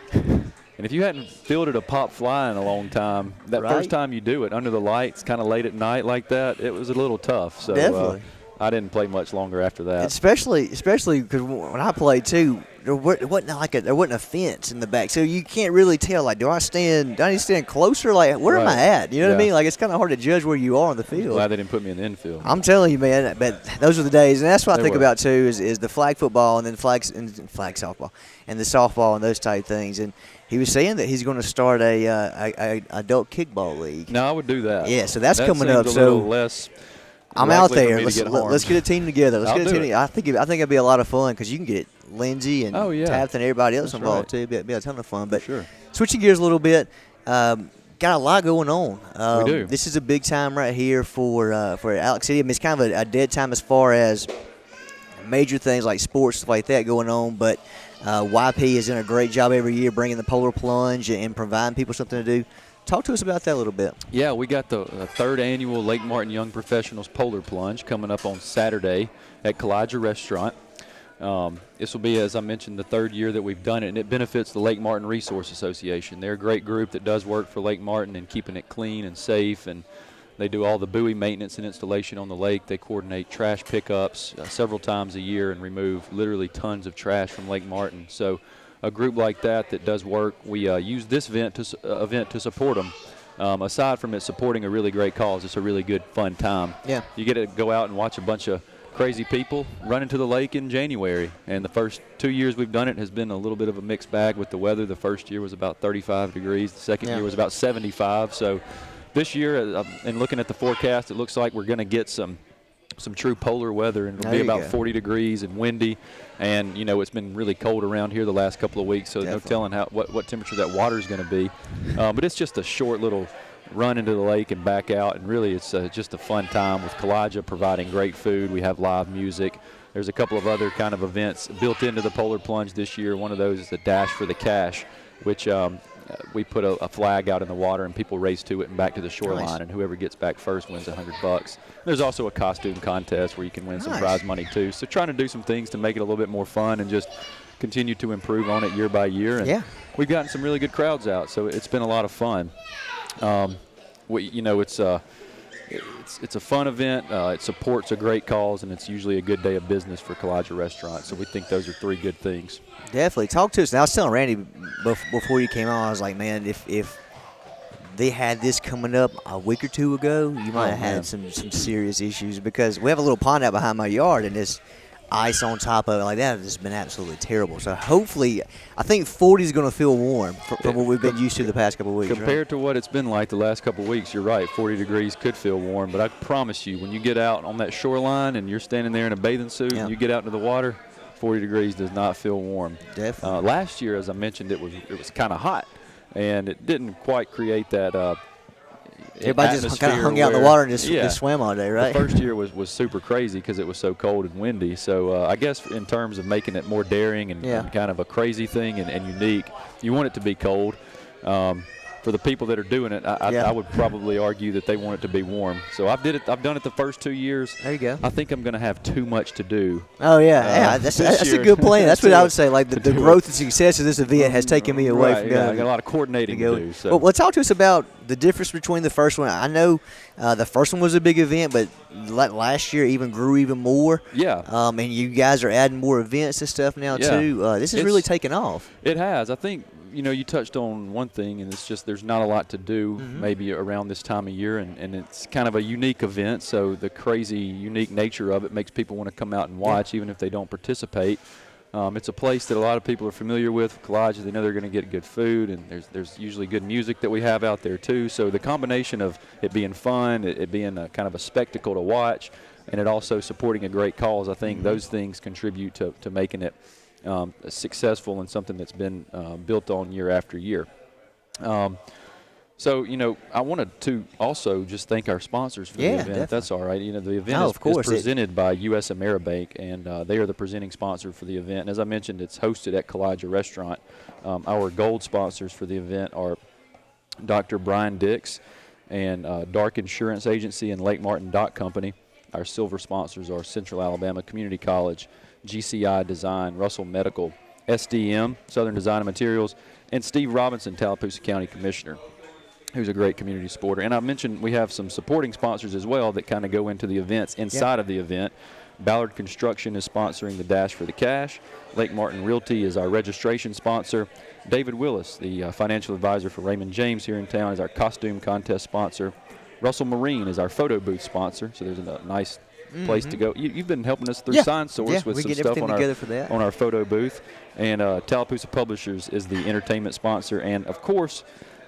And if you hadn't fielded a pop fly in a long time, that first time you do it under the lights, kind of late at night like that, it was a little tough. So definitely. I didn't play much longer after that. Especially because when I played too, there wasn't a fence in the back, so you can't really tell. Like, do I need to stand closer? Like, where am I at? You know what I mean? Like, it's kind of hard to judge where you are on the field. I'm glad they didn't put me in the infield. I'm telling you, man. But those are the days, and that's what I think about too. Is the flag football and then flag softball and the softball and those type things. And he was saying that he's going to start a adult kickball league. No, I would do that. Yeah, so that's coming up. A little less I'm out likely for there. me to get harmed. Let's get a team together. I'll do it. I think it'd be a lot of fun because you can get Lindsay and Taft and everybody else involved too. It'd be a ton of fun. But switching gears a little bit, got a lot going on. We do. This is a big time right here for Alex City. I mean, it's kind of a dead time as far as major things like sports, stuff like that going on. But YP is doing a great job every year bringing the Polar Plunge and providing people something to do. Talk to us about that a little bit. Yeah, we got the third annual Lake Martin Young Professionals Polar Plunge coming up on Saturday at Kowaliga Restaurant. This will be, as I mentioned, the third year that we've done it, and it benefits the Lake Martin Resource Association. They're a great group that does work for Lake Martin and keeping it clean and safe, and they do all the buoy maintenance and installation on the lake. They coordinate trash pickups several times a year and remove literally tons of trash from Lake Martin. So a group like that does work, we use this event to support them. Aside from it supporting a really great cause, it's a really good, fun time. Yeah. You get to go out and watch a bunch of crazy people run into the lake in January. And the first 2 years we've done it has been a little bit of a mixed bag with the weather. The first year was about 35 degrees. The second year was about 75. So this year, and looking at the forecast, it looks like we're going to get some true polar weather, and it'll be about 40 degrees and windy. And, you know, it's been really cold around here the last couple of weeks, so no telling what temperature that water is going to be. But it's just a short little run into the lake and back out, and really it's just a fun time with Kowaliga providing great food. We have live music. There's a couple of other kind of events built into the Polar Plunge this year. One of those is the Dash for the Cash, which we put a flag out in the water and people race to it and back to the shoreline, and whoever gets back first wins $100. There's also a costume contest where you can win some prize money too. So trying to do some things to make it a little bit more fun and just continue to improve on it year by year. And we've gotten some really good crowds out, so it's been a lot of fun. It's a fun event. It supports a great cause, and it's usually a good day of business for Kowaliga Restaurant. So we think those are three good things. Definitely. Talk to us. Now, I was telling Randy before you came on, I was like, man, if they had this coming up a week or two ago, you might have had some serious issues, because we have a little pond out behind my yard, and this ice on top of it like that has been absolutely terrible. So hopefully, I think 40 is going to feel warm from what we've been used to the past couple of weeks. Compared to what it's been like the last couple of weeks, you're right, 40 degrees could feel warm. But I promise you, when you get out on that shoreline and you're standing there in a bathing suit and you get out into the water, 40 degrees does not feel warm. Definitely. Last year, as I mentioned, it was kind of hot, and it didn't quite create that everybody just kind of hung out in the water and just swam all day, right? The first year was super crazy because it was so cold and windy. So I guess in terms of making it more daring and kind of a crazy thing and unique, you want it to be cold. For the people that are doing it, I would probably argue that they want it to be warm. So I've done it the first 2 years. There you go. I think I'm going to have too much to do. Oh yeah, that's a good plan. That's what I would say. Like the growth and success of this event has taken me away from I got a lot of coordinating to do. So. Well, talk to us about the difference between the first one. I know the first one was a big event, but last year even grew even more. Yeah. And you guys are adding more events and stuff now too. This has really taken off. It has. I think. You know, you touched on one thing, and it's just there's not a lot to do maybe around this time of year, and it's kind of a unique event, so the crazy, unique nature of it makes people want to come out and watch, even if they don't participate. It's a place that a lot of people are familiar with, Kowaliga. They know they're going to get good food, and there's usually good music that we have out there too. So the combination of it being fun, it being a kind of a spectacle to watch, and it also supporting a great cause, I think those things contribute to making it successful and something that's been built on year after year. So, you know, I wanted to also just thank our sponsors for the event, if that's all right. You know, the event is presented by US AmeriBank, and they are the presenting sponsor for the event. And as I mentioned, it's hosted at Kowaliga Restaurant. Our gold sponsors for the event are Dr. Brian Dix and Dark Insurance Agency and Lake Martin Dock Company. Our silver sponsors are Central Alabama Community College, GCI Design, Russell Medical, SDM, Southern Design and Materials, and Steve Robinson, Tallapoosa County Commissioner, who's a great community supporter. And I mentioned we have some supporting sponsors as well that kind of go into the events inside of the event. Ballard Construction is sponsoring the Dash for the Cash. Lake Martin Realty is our registration sponsor. David Willis, the financial advisor for Raymond James here in town, is our costume contest sponsor. Russell Marine is our photo booth sponsor, so there's a nice place to go. You've been helping us through Sign Source with some stuff on our photo booth. And Tallapoosa Publishers is the entertainment sponsor. And, of course,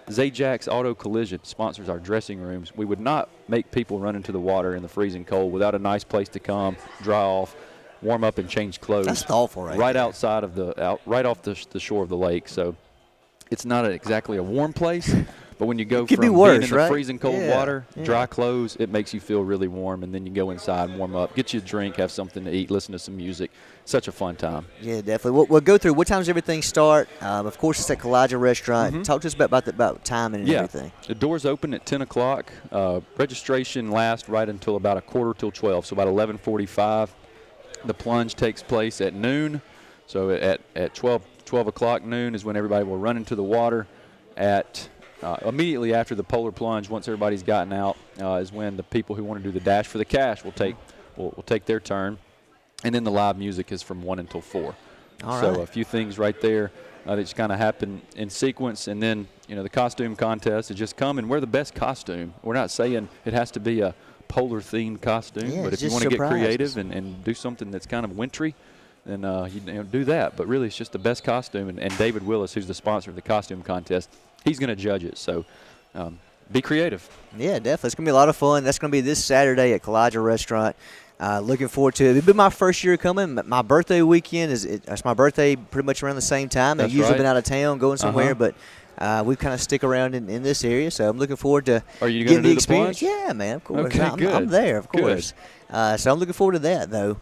Zajax Auto Collision sponsors our dressing rooms. We would not make people run into the water in the freezing cold without a nice place to come, dry off, warm up, and change clothes. That's thoughtful, right outside of right off the shore of the lake. So it's not exactly a warm place, but when you go from being in the freezing cold water, dry clothes, it makes you feel really warm, and then you go inside and warm up, get you a drink, have something to eat, listen to some music. Such a fun time. Yeah, definitely. We'll go through what time does everything start. Of course, it's at Kowaliga Restaurant. Talk to us about timing and everything. The doors open at 10 o'clock. Registration lasts right until about 11:45, so about 11:45. The plunge takes place at noon. So at 12 o'clock noon is when everybody will run into the water. At immediately after the Polar Plunge, once everybody's gotten out, is when the people who want to do the dash for the cash will take their turn. And then the live music is from 1 until 4. So a few things right there that just kind of happen in sequence. And then, the costume contest is just come and wear the best costume. We're not saying it has to be a polar-themed costume, but if you want to get creative and do something that's kind of wintry, then do that. But really, it's just the best costume. And David Willis, who's the sponsor of the costume contest, he's going to judge it. So be creative. Yeah, definitely. It's going to be a lot of fun. That's going to be this Saturday at Kowaliga Restaurant. Looking forward to it. It'll be my first year coming. My birthday weekend it's my birthday pretty much around the same time. I've usually been out of town going somewhere, but we kind of stick around in this area. So I'm looking forward to getting the experience. Yeah, man, of course. Okay, I'm there, of course. So I'm looking forward to that, though.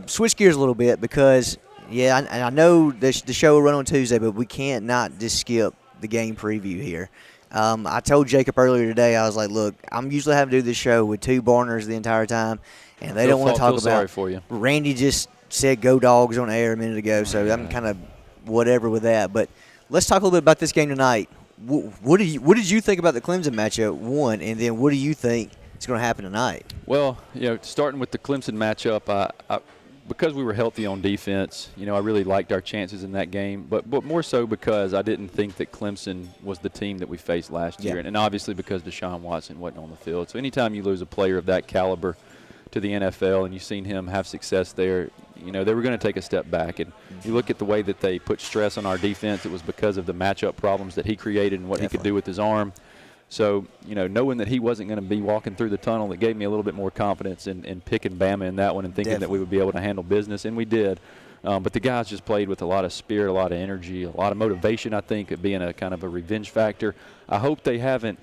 Switch gears a little bit because, I know the show will run on Tuesday, but we can't not just skip the game preview here. I told Jacob earlier today, I was like, look, I'm usually having to do this show with two Barners the entire time, and they don't want to talk about sorry for you. Randy just said go Dogs on air a minute ago, so I'm kind of whatever with that. But let's talk a little bit about this game tonight. What did you think about the Clemson matchup, one, and then what do you think is going to happen tonight? Well, starting with the Clemson matchup, because we were healthy on defense, I really liked our chances in that game, but more so because I didn't think that Clemson was the team that we faced last year, and obviously because Deshaun Watson wasn't on the field. So anytime you lose a player of that caliber to the NFL and you've seen him have success there, they were going to take a step back. And you look at the way that they put stress on our defense, it was because of the matchup problems that he created and what he could do with his arm. So, knowing that he wasn't going to be walking through the tunnel, that gave me a little bit more confidence in picking Bama in that one and thinking that we would be able to handle business, and we did. But the guys just played with a lot of spirit, a lot of energy, a lot of motivation, I think, at being a kind of a revenge factor. I hope they haven't,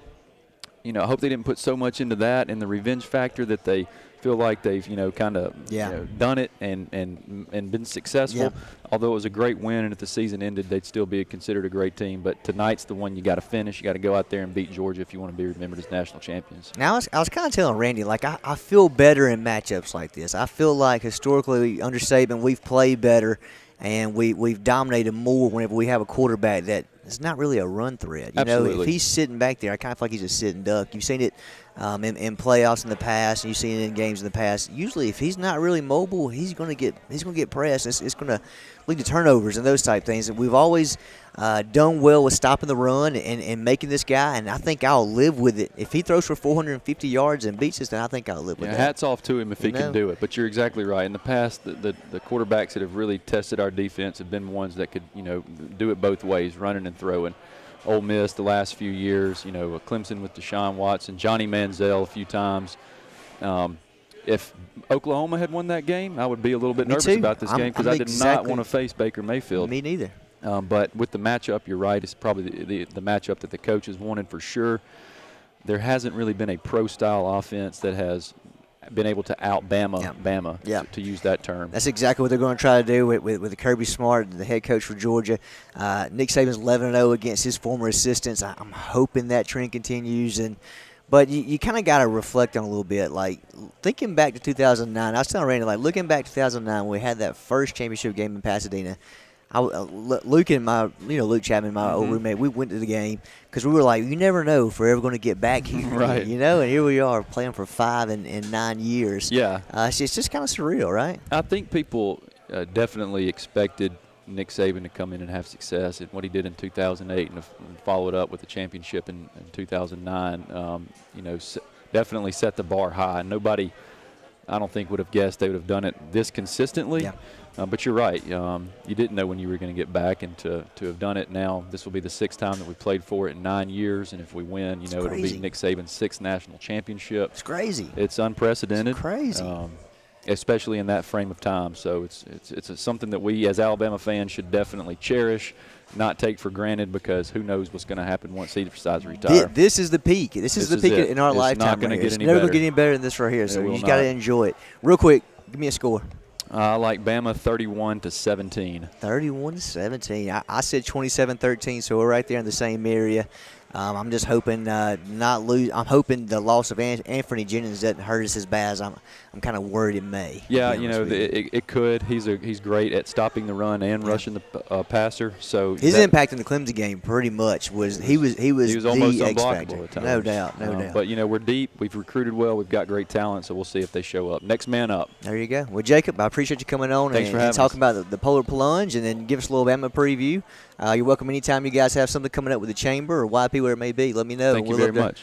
I hope they didn't put so much into that and the revenge factor that they feel like they've, done it and been successful. Yeah. Although it was a great win, and if the season ended, they'd still be considered a great team. But tonight's the one you got to finish. You got to go out there and beat Georgia if you want to be remembered as national champions. Now, I was kind of telling Randy, I feel better in matchups like this. I feel like historically under Saban we've played better, and we've dominated more whenever we have a quarterback that is not really a run threat. If he's sitting back there, I kind of feel like he's a sitting duck. You've seen it in playoffs in the past, and you've seen it in games in the past. Usually, if he's not really mobile, he's going to get pressed. It's going to lead to turnovers and those type things. And we've always done well with stopping the run and making this guy, and I think I'll live with it. If he throws for 450 yards and beats us, then I think I'll live with that. Hats off to him if he can do it. But you're exactly right. In the past, the quarterbacks that have really tested our defense have been ones that could, do it both ways, running and throwing. Ole Miss the last few years, Clemson with Deshaun Watson, Johnny Manziel a few times. If Oklahoma had won that game, I would be a little bit nervous about this game because I did not want to face Baker Mayfield. Me neither. But with the matchup, you're right. It's probably the matchup that the coaches wanted for sure. There hasn't really been a pro-style offense that has been able to Bama, to use that term. That's exactly what they're going to try to do with Kirby Smart, the head coach for Georgia. Nick Saban's 11-0 against his former assistants. I'm hoping that trend continues. But you kind of got to reflect on a little bit. Like, thinking back to 2009, I was telling Randy, looking back to 2009 when we had that first championship game in Pasadena, Luke and Luke Chapman, my old roommate, we went to the game because we were like, you never know if we're ever going to get back here, right? And here we are playing for 5 and 9 years. Yeah, it's just kind of surreal, right? I think people definitely expected Nick Saban to come in and have success, and what he did in 2008 and follow it up with the championship in 2009. Definitely set the bar high. Nobody. I don't think would have guessed they would have done it this consistently. Yeah. But you're right. You didn't know when you were going to get back, and to have done it now, this will be the 6th time that we played for it in 9 years, and if we win, it'll be Nick Saban's 6th national championship. It's crazy. It's unprecedented. It's crazy. Especially in that frame of time. So it's something that we as Alabama fans should definitely cherish, not take for granted, because who knows what's going to happen once he decides to retire. This is the peak. This is the peak in our lifetime. It's never going to get any better than this right here, so you just got to enjoy it. Real quick, give me a score. I like Bama 31-17. 31-17. I said 27-13, so we're right there in the same area. I'm just hoping not lose. I'm hoping the loss of Anthony Jennings doesn't hurt us as bad as I'm kind of worried it may. Yeah, it could. He's great at stopping the run and rushing the passer. So his impact in the Clemson game pretty much was he was almost the X unblockable factor. at times. No doubt. But we're deep. We've recruited well. We've got great talent. So we'll see if they show up. Next man up. There you go. Well, Jacob, I appreciate you coming on and talking about the Polar Plunge, and then give us a little Bama preview. You're welcome anytime you guys have something coming up with the Chamber or YP, where it may be. Let me know. Thank you very much.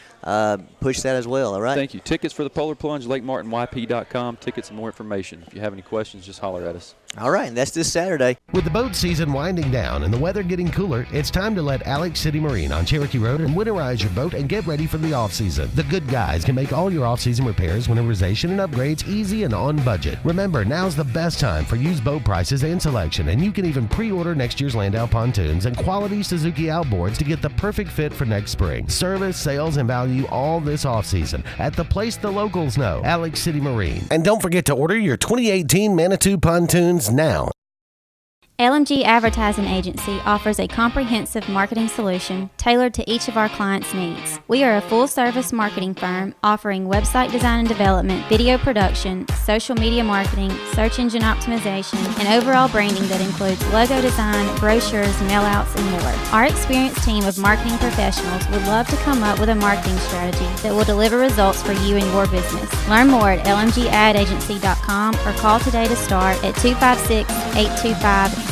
Push that as well, all right? Thank you. Tickets for the Polar Plunge, LakeMartinYP.com. Tickets and more information. If you have any questions, just holler at us. All right, and that's this Saturday. With the boat season winding down and the weather getting cooler, it's time to let Alex City Marine on Cherokee Road and winterize your boat and get ready for the off-season. The good guys can make all your off-season repairs, winterization, and upgrades easy and on budget. Remember, now's the best time for used boat prices and selection, and you can even pre-order next year's Landau pontoons and quality Suzuki outboards to get the perfect fit for next spring. Service, sales, and value all this off-season at the place the locals know, Alex City Marine. And don't forget to order your 2018 Manitou pontoons now. LMG Advertising Agency offers a comprehensive marketing solution tailored to each of our clients' needs. We are a full-service marketing firm offering website design and development, video production, social media marketing, search engine optimization, and overall branding that includes logo design, brochures, mailouts, and more. Our experienced team of marketing professionals would love to come up with a marketing strategy that will deliver results for you and your business. Learn more at lmgadagency.com or call today to start at 256-825-0197.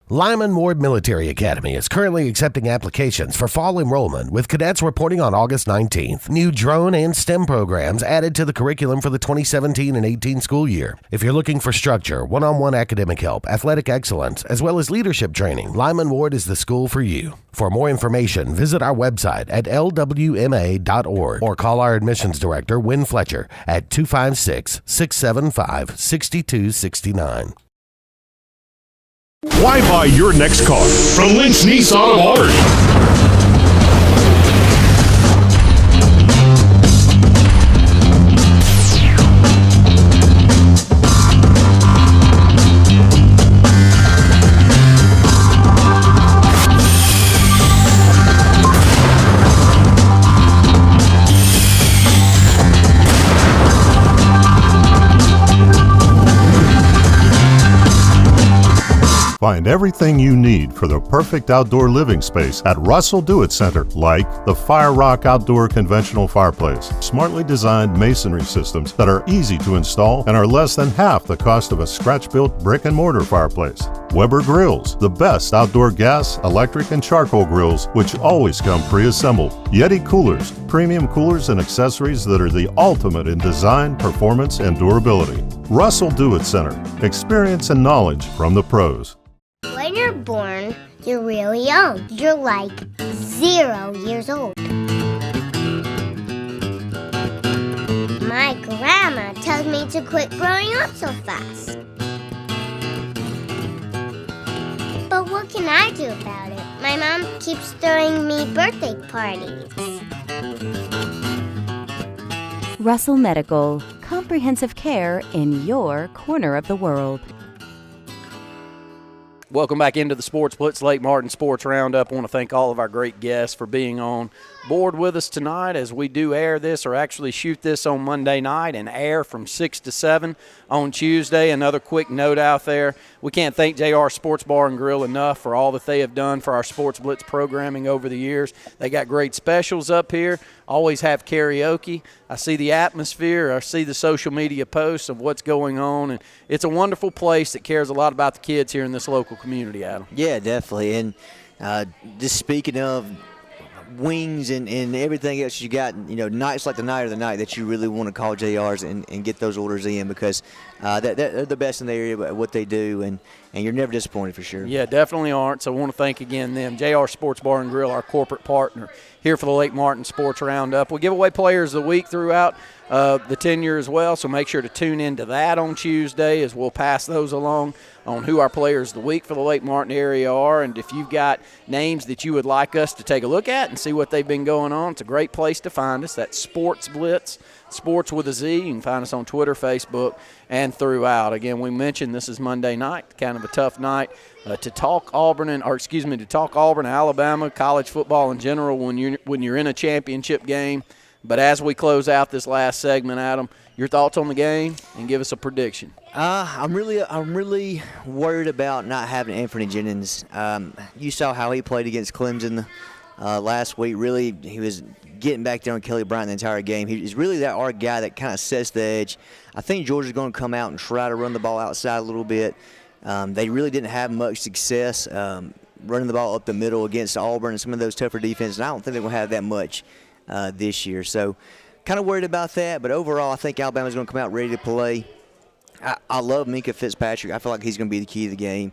Lyman Ward Military Academy is currently accepting applications for fall enrollment, with cadets reporting on August 19th. New drone and STEM programs added to the curriculum for the 2017 and 18 school year. If you're looking for structure, one-on-one academic help, athletic excellence, as well as leadership training, Lyman Ward is the school for you. For more information, visit our website at lwma.org or call our admissions director, Wynn Fletcher, at 256-675-6269. Why buy your next car from Lynch Nissan of Orange? Find everything you need for the perfect outdoor living space at Russell Do It Center, like the Fire Rock Outdoor Conventional Fireplace, smartly designed masonry systems that are easy to install and are less than half the cost of a scratch-built brick and mortar fireplace. Weber Grills, the best outdoor gas, electric, and charcoal grills, which always come pre-assembled. Yeti Coolers, premium coolers and accessories that are the ultimate in design, performance, and durability. Russell Do It Center, experience and knowledge from the pros. When you're born, you're really young. You're like 0 years old. My grandma tells me to quit growing up so fast. But what can I do about it? My mom keeps throwing me birthday parties. Russell Medical, comprehensive care in your corner of the world. Welcome back into the Sports Blitz Lake Martin Sports Roundup. I want to thank all of our great guests for being on board with us tonight as we do air this, or actually shoot this on Monday night and air from 6 to 7 on Tuesday. Another quick note out there, we can't thank JR Sports Bar and Grill enough for all that they have done for our Sports Blitz programming over the years. They got great specials up here, always have karaoke. I see the atmosphere, I see the social media posts of what's going on, and it's a wonderful place that cares a lot about the kids here in this local community, Adam. Yeah, definitely. And just speaking of wings and everything else you got, nights like the night or the night that you really want to call JRs and get those orders in, because they're the best in the area at what they do, and you're never disappointed for sure. Yeah, definitely aren't. So I want to thank again them. JR Sports Bar and Grill, our corporate partner here for the Lake Martin Sports Roundup. We give away Players of the Week throughout the tenure as well, so make sure to tune into that on Tuesday as we'll pass those along on who our Players of the Week for the Lake Martin area are. And if you've got names that you would like us to take a look at and see what they've been going on, it's a great place to find us. That's Sports Blitz, sports with a Z. You can find us on Twitter, Facebook, and throughout. Again, we mentioned this is Monday night, kind of a tough night to talk Auburn, Alabama, college football in general when you're in a championship game. But as we close out this last segment, Adam, your thoughts on the game and give us a prediction. I'm really worried about not having Anthony Jennings. You saw how he played against Clemson last week. Really, he was getting back there on Kelly Bryant the entire game. He's really our guy that kind of sets the edge. I think Georgia's going to come out and try to run the ball outside a little bit. They really didn't have much success running the ball up the middle against Auburn and some of those tougher defenses, and I don't think they're going to have that much this year. So kind of worried about that, but overall I think Alabama's going to come out ready to play. I love Minka Fitzpatrick. I feel like he's going to be the key to the game.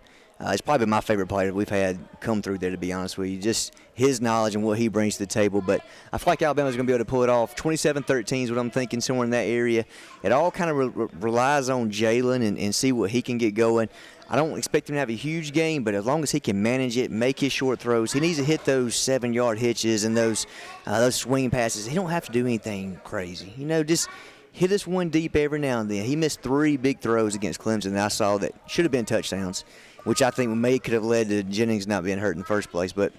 He's probably my favorite player we've had come through there, to be honest with you. Just his knowledge and what he brings to the table. But I feel like Alabama's going to be able to pull it off. 27-13 is what I'm thinking, somewhere in that area. It all kind of relies on Jalen and see what he can get going. I don't expect him to have a huge game, but as long as he can manage it, make his short throws, he needs to hit those 7-yard hitches and those swinging passes. He don't have to do anything crazy. Just hit us one deep every now and then. He missed 3 big throws against Clemson that I saw that should have been touchdowns, which I think could have led to Jennings not being hurt in the first place. But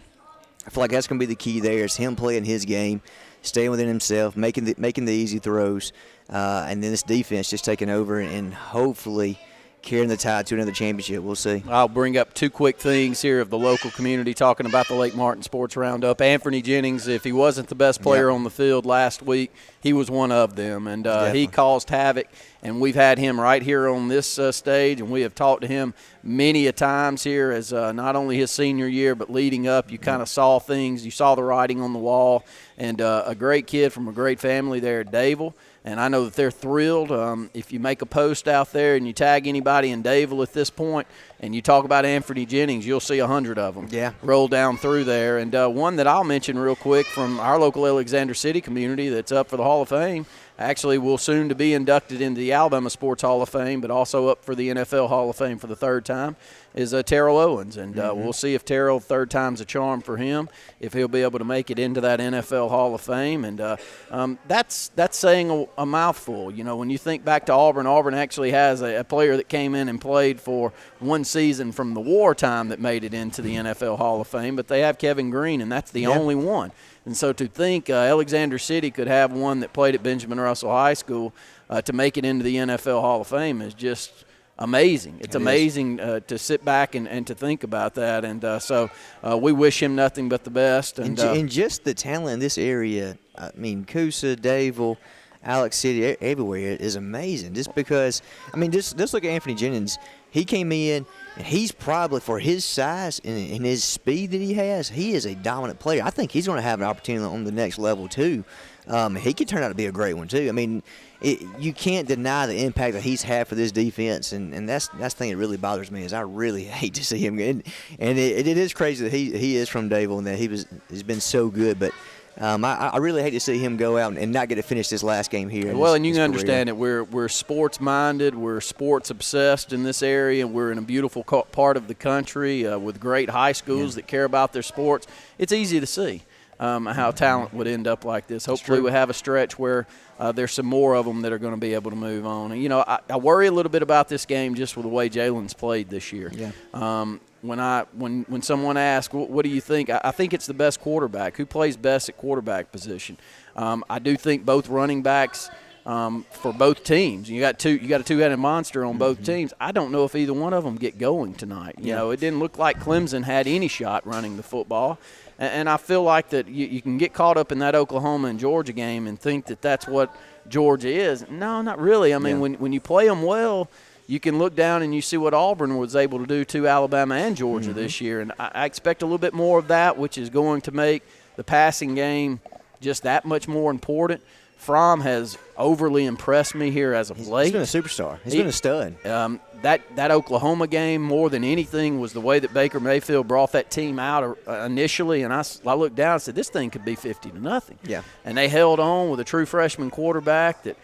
I feel like that's going to be the key there, is him playing his game, staying within himself, making the easy throws, and then this defense just taking over and hopefully carrying the tide to another championship. We'll see. I'll bring up 2 quick things here of the local community talking about the Lake Martin Sports Roundup. Anthony Jennings, if he wasn't the best player on the field last week, he was one of them, and he caused havoc. And we've had him right here on this stage, and we have talked to him many a times here as not only his senior year, but leading up. You kind of saw things. You saw the writing on the wall, and a great kid from a great family there at Dayville. And I know that they're thrilled. If you make a post out there and you tag anybody in Dayville at this point and you talk about Anthony Jennings, you'll see 100 of them roll down through there. And one that I'll mention real quick from our local Alexander City community that's up for the Hall of Fame, actually will soon to be inducted into the Alabama Sports Hall of Fame, but also up for the NFL Hall of Fame for the 3rd time, is Terrell Owens. And we'll see if Terrell, 3rd time's a charm for him, if he'll be able to make it into that NFL Hall of Fame. And that's saying a mouthful. When you think back to Auburn, Auburn actually has a player that came in and played for one season from the wartime that made it into the NFL Hall of Fame, but they have Kevin Green, and that's the only one. And so to think Alexander City could have one that played at Benjamin Russell High School to make it into the NFL Hall of Fame is just amazing. It's amazing to sit back and to think about that. And so we wish him nothing but the best. And just the talent in this area, I mean, Coosa, Dayville, Alex City, everywhere is amazing. Just because, just look at Anthony Jennings. He came in, and he's probably, for his size and his speed that he is a dominant player. I think he's going to have an opportunity on the next level, too. He could turn out to be a great one, too. You can't deny the impact that he's had for this defense, and that's the thing that really bothers me, is I really hate to see him. And it is crazy that he is from Dayville and that he's been so good, but I really hate to see him go out and not get to finish this last game here. Well, and you can understand it. We're sports-minded. We're sports-obsessed in this area. We're in a beautiful part of the country with great high schools that care about their sports. It's easy to see how talent would end up like this. Hopefully we have a stretch where there's some more of them that are going to be able to move on. And, I worry a little bit about this game just with the way Jalen's played this year. Yeah. When someone asks, what do you think? I think it's the best quarterback. Who plays best at quarterback position? I do think both running backs for both teams. You got a two-headed monster on both teams. I don't know if either one of them get going tonight. You know, it didn't look like Clemson had any shot running the football. And I feel like that you can get caught up in that Oklahoma and Georgia game and think that that's what Georgia is. No, not really. I mean, when you play them well, you can look down and you see what Auburn was able to do to Alabama and Georgia this year. And I expect a little bit more of that, which is going to make the passing game just that much more important. Fromm has overly impressed me here as of late. He's been a superstar. He's been a stud. That Oklahoma game, more than anything, was the way that Baker Mayfield brought that team out initially. And I looked down and said, this thing could be 50-0. Yeah. And they held on with a true freshman quarterback that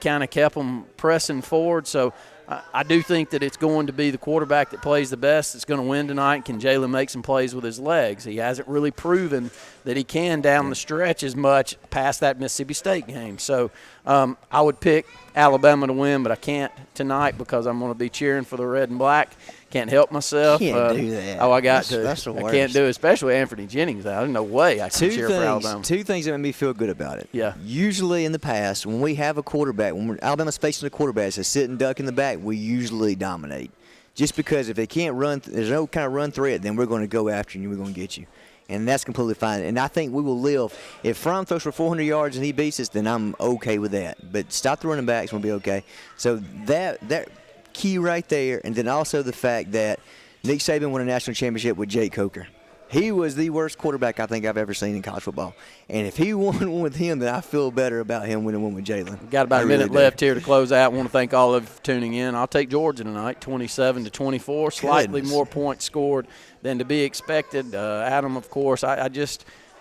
kind of kept them pressing forward. So I do think that it's going to be the quarterback that plays the best that's going to win tonight. Can Jalen make some plays with his legs? He hasn't really proven that he can down the stretch as much past that Mississippi State game. So I would pick Alabama to win, but I can't tonight because I'm going to be cheering for the red and black. Can't help myself. Can't do that. Oh, That's the worst. I can't do it, especially Anthony Jennings. There's no way I can cheer for Alabama. Two things that make me feel good about it. Yeah. Usually in the past, when we have a quarterback, when Alabama's facing a quarterback that's sitting duck in the back, we usually dominate. Just because if they can't run, there's no kind of run threat, then we're going to go after you and we're going to get you. And that's completely fine. And I think we will live. If Fromm throws for 400 yards and he beats us, then I'm okay with that. But stop the running backs, we'll be okay. So that key right there, and then also the fact that Nick Saban won a national championship with Jake Coker. He was the worst quarterback I think I've ever seen in college football. And if he won one with him, then I feel better about him winning one with Jalen. We've got about a minute left here to close out. I want to thank all of you for tuning in. I'll take Georgia tonight, 27-24. Slightly more points scored than to be expected. Adam, of course, I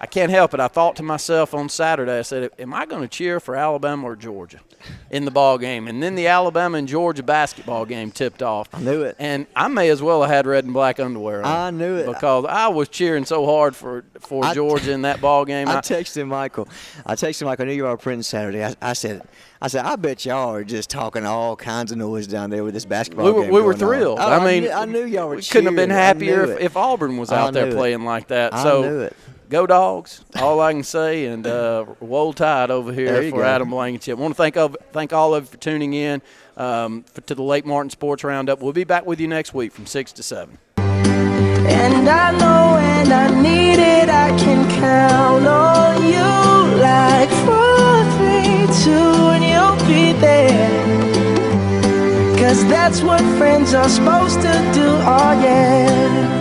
can't help it. I thought to myself on Saturday, I said, am I going to cheer for Alabama or Georgia in the ball game? And then the Alabama and Georgia basketball game tipped off. I knew it. And I may as well have had red and black underwear on. I knew it. Because I was cheering so hard for Georgia in that ball game. I texted Michael. I knew you were our friend Saturday. I said, I bet y'all are just talking all kinds of noise down there with this basketball game. We were thrilled. I knew y'all were cheering. Couldn't have been happier if Auburn was out there playing like that. I knew it. Go Dogs, all I can say, and roll tide over here for Adam Blankenship. I want to thank all of you for tuning in to the Lake Martin Sports Roundup. We'll be back with you next week from 6 to 7. And I know when I need it, I can count on you like 4, 3, 2, and you'll be there. 'Cause that's what friends are supposed to do, oh yeah.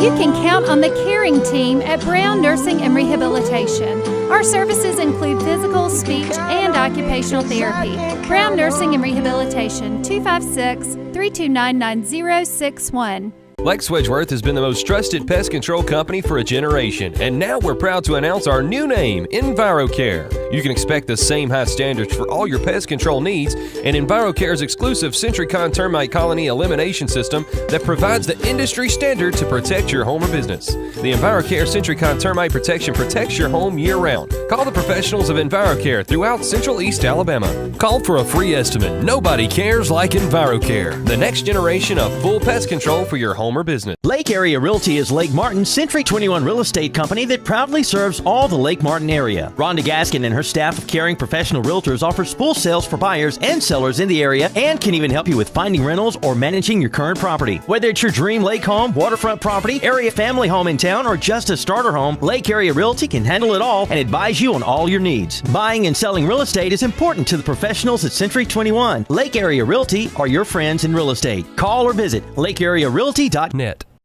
You can count on the caring team at Brown Nursing and Rehabilitation. Our services include physical, speech, and occupational therapy. Brown Nursing and Rehabilitation, 256-329-9061. Lex Wedgeworth has been the most trusted pest control company for a generation, and now we're proud to announce our new name, EnviroCare. You can expect the same high standards for all your pest control needs, and EnviroCare's exclusive Centricon termite colony elimination system that provides the industry standard to protect your home or business. The EnviroCare Centricon termite protection protects your home year-round. Call the professionals of EnviroCare throughout Central East Alabama. Call for a free estimate. Nobody cares like EnviroCare, the next generation of full pest control for your home or business. Lake Area Realty is Lake Martin's Century 21 real estate company that proudly serves all the Lake Martin area. Rhonda Gaskin and her staff of caring professional realtors offers full sales for buyers and sellers in the area and can even help you with finding rentals or managing your current property. Whether it's your dream lake home, waterfront property, area family home in town, or just a starter home, Lake Area Realty can handle it all and advise you on all your needs. Buying and selling real estate is important to the professionals at Century 21. Lake Area Realty are your friends in real estate. Call or visit lakearearealty.net.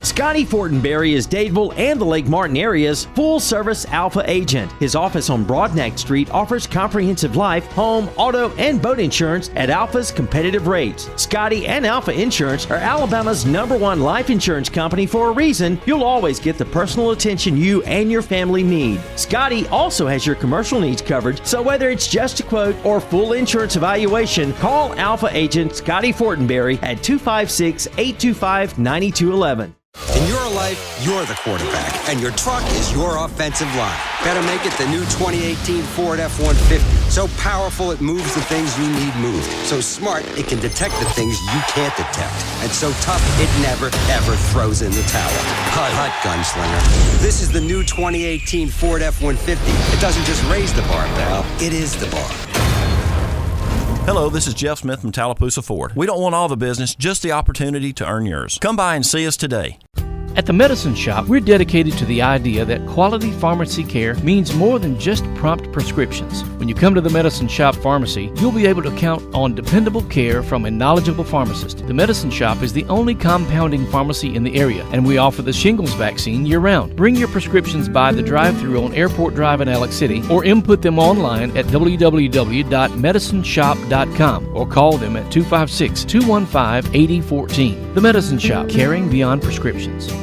Scotty Fortenberry is Dadeville and the Lake Martin area's full-service Alpha agent. His office on Broadneck Street offers comprehensive life, home, auto, and boat insurance at Alpha's competitive rates. Scotty and Alpha Insurance are Alabama's #1 life insurance company for a reason. You'll always get the personal attention you and your family need. Scotty also has your commercial needs covered, so whether it's just a quote or full insurance evaluation, call Alpha agent Scotty Fortenberry at 256-825-9211. In your life, you're the quarterback, and your truck is your offensive line. Better make it the new 2018 Ford F-150. So powerful it moves the things you need moved. So smart it can detect the things you can't detect. And so tough it never, ever throws in the towel. Hut, gunslinger. This is the new 2018 Ford F-150. It doesn't just raise the bar, pal. It is the bar. Hello, this is Jeff Smith from Tallapoosa Ford. We don't want all the business, just the opportunity to earn yours. Come by and see us today. At the Medicine Shop, we're dedicated to the idea that quality pharmacy care means more than just prompt prescriptions. When you come to the Medicine Shop Pharmacy, you'll be able to count on dependable care from a knowledgeable pharmacist. The Medicine Shop is the only compounding pharmacy in the area, and we offer the shingles vaccine year-round. Bring your prescriptions by the drive-thru on Airport Drive in Alex City, or input them online at www.medicineshop.com, or call them at 256-215-8014. The Medicine Shop, caring beyond prescriptions.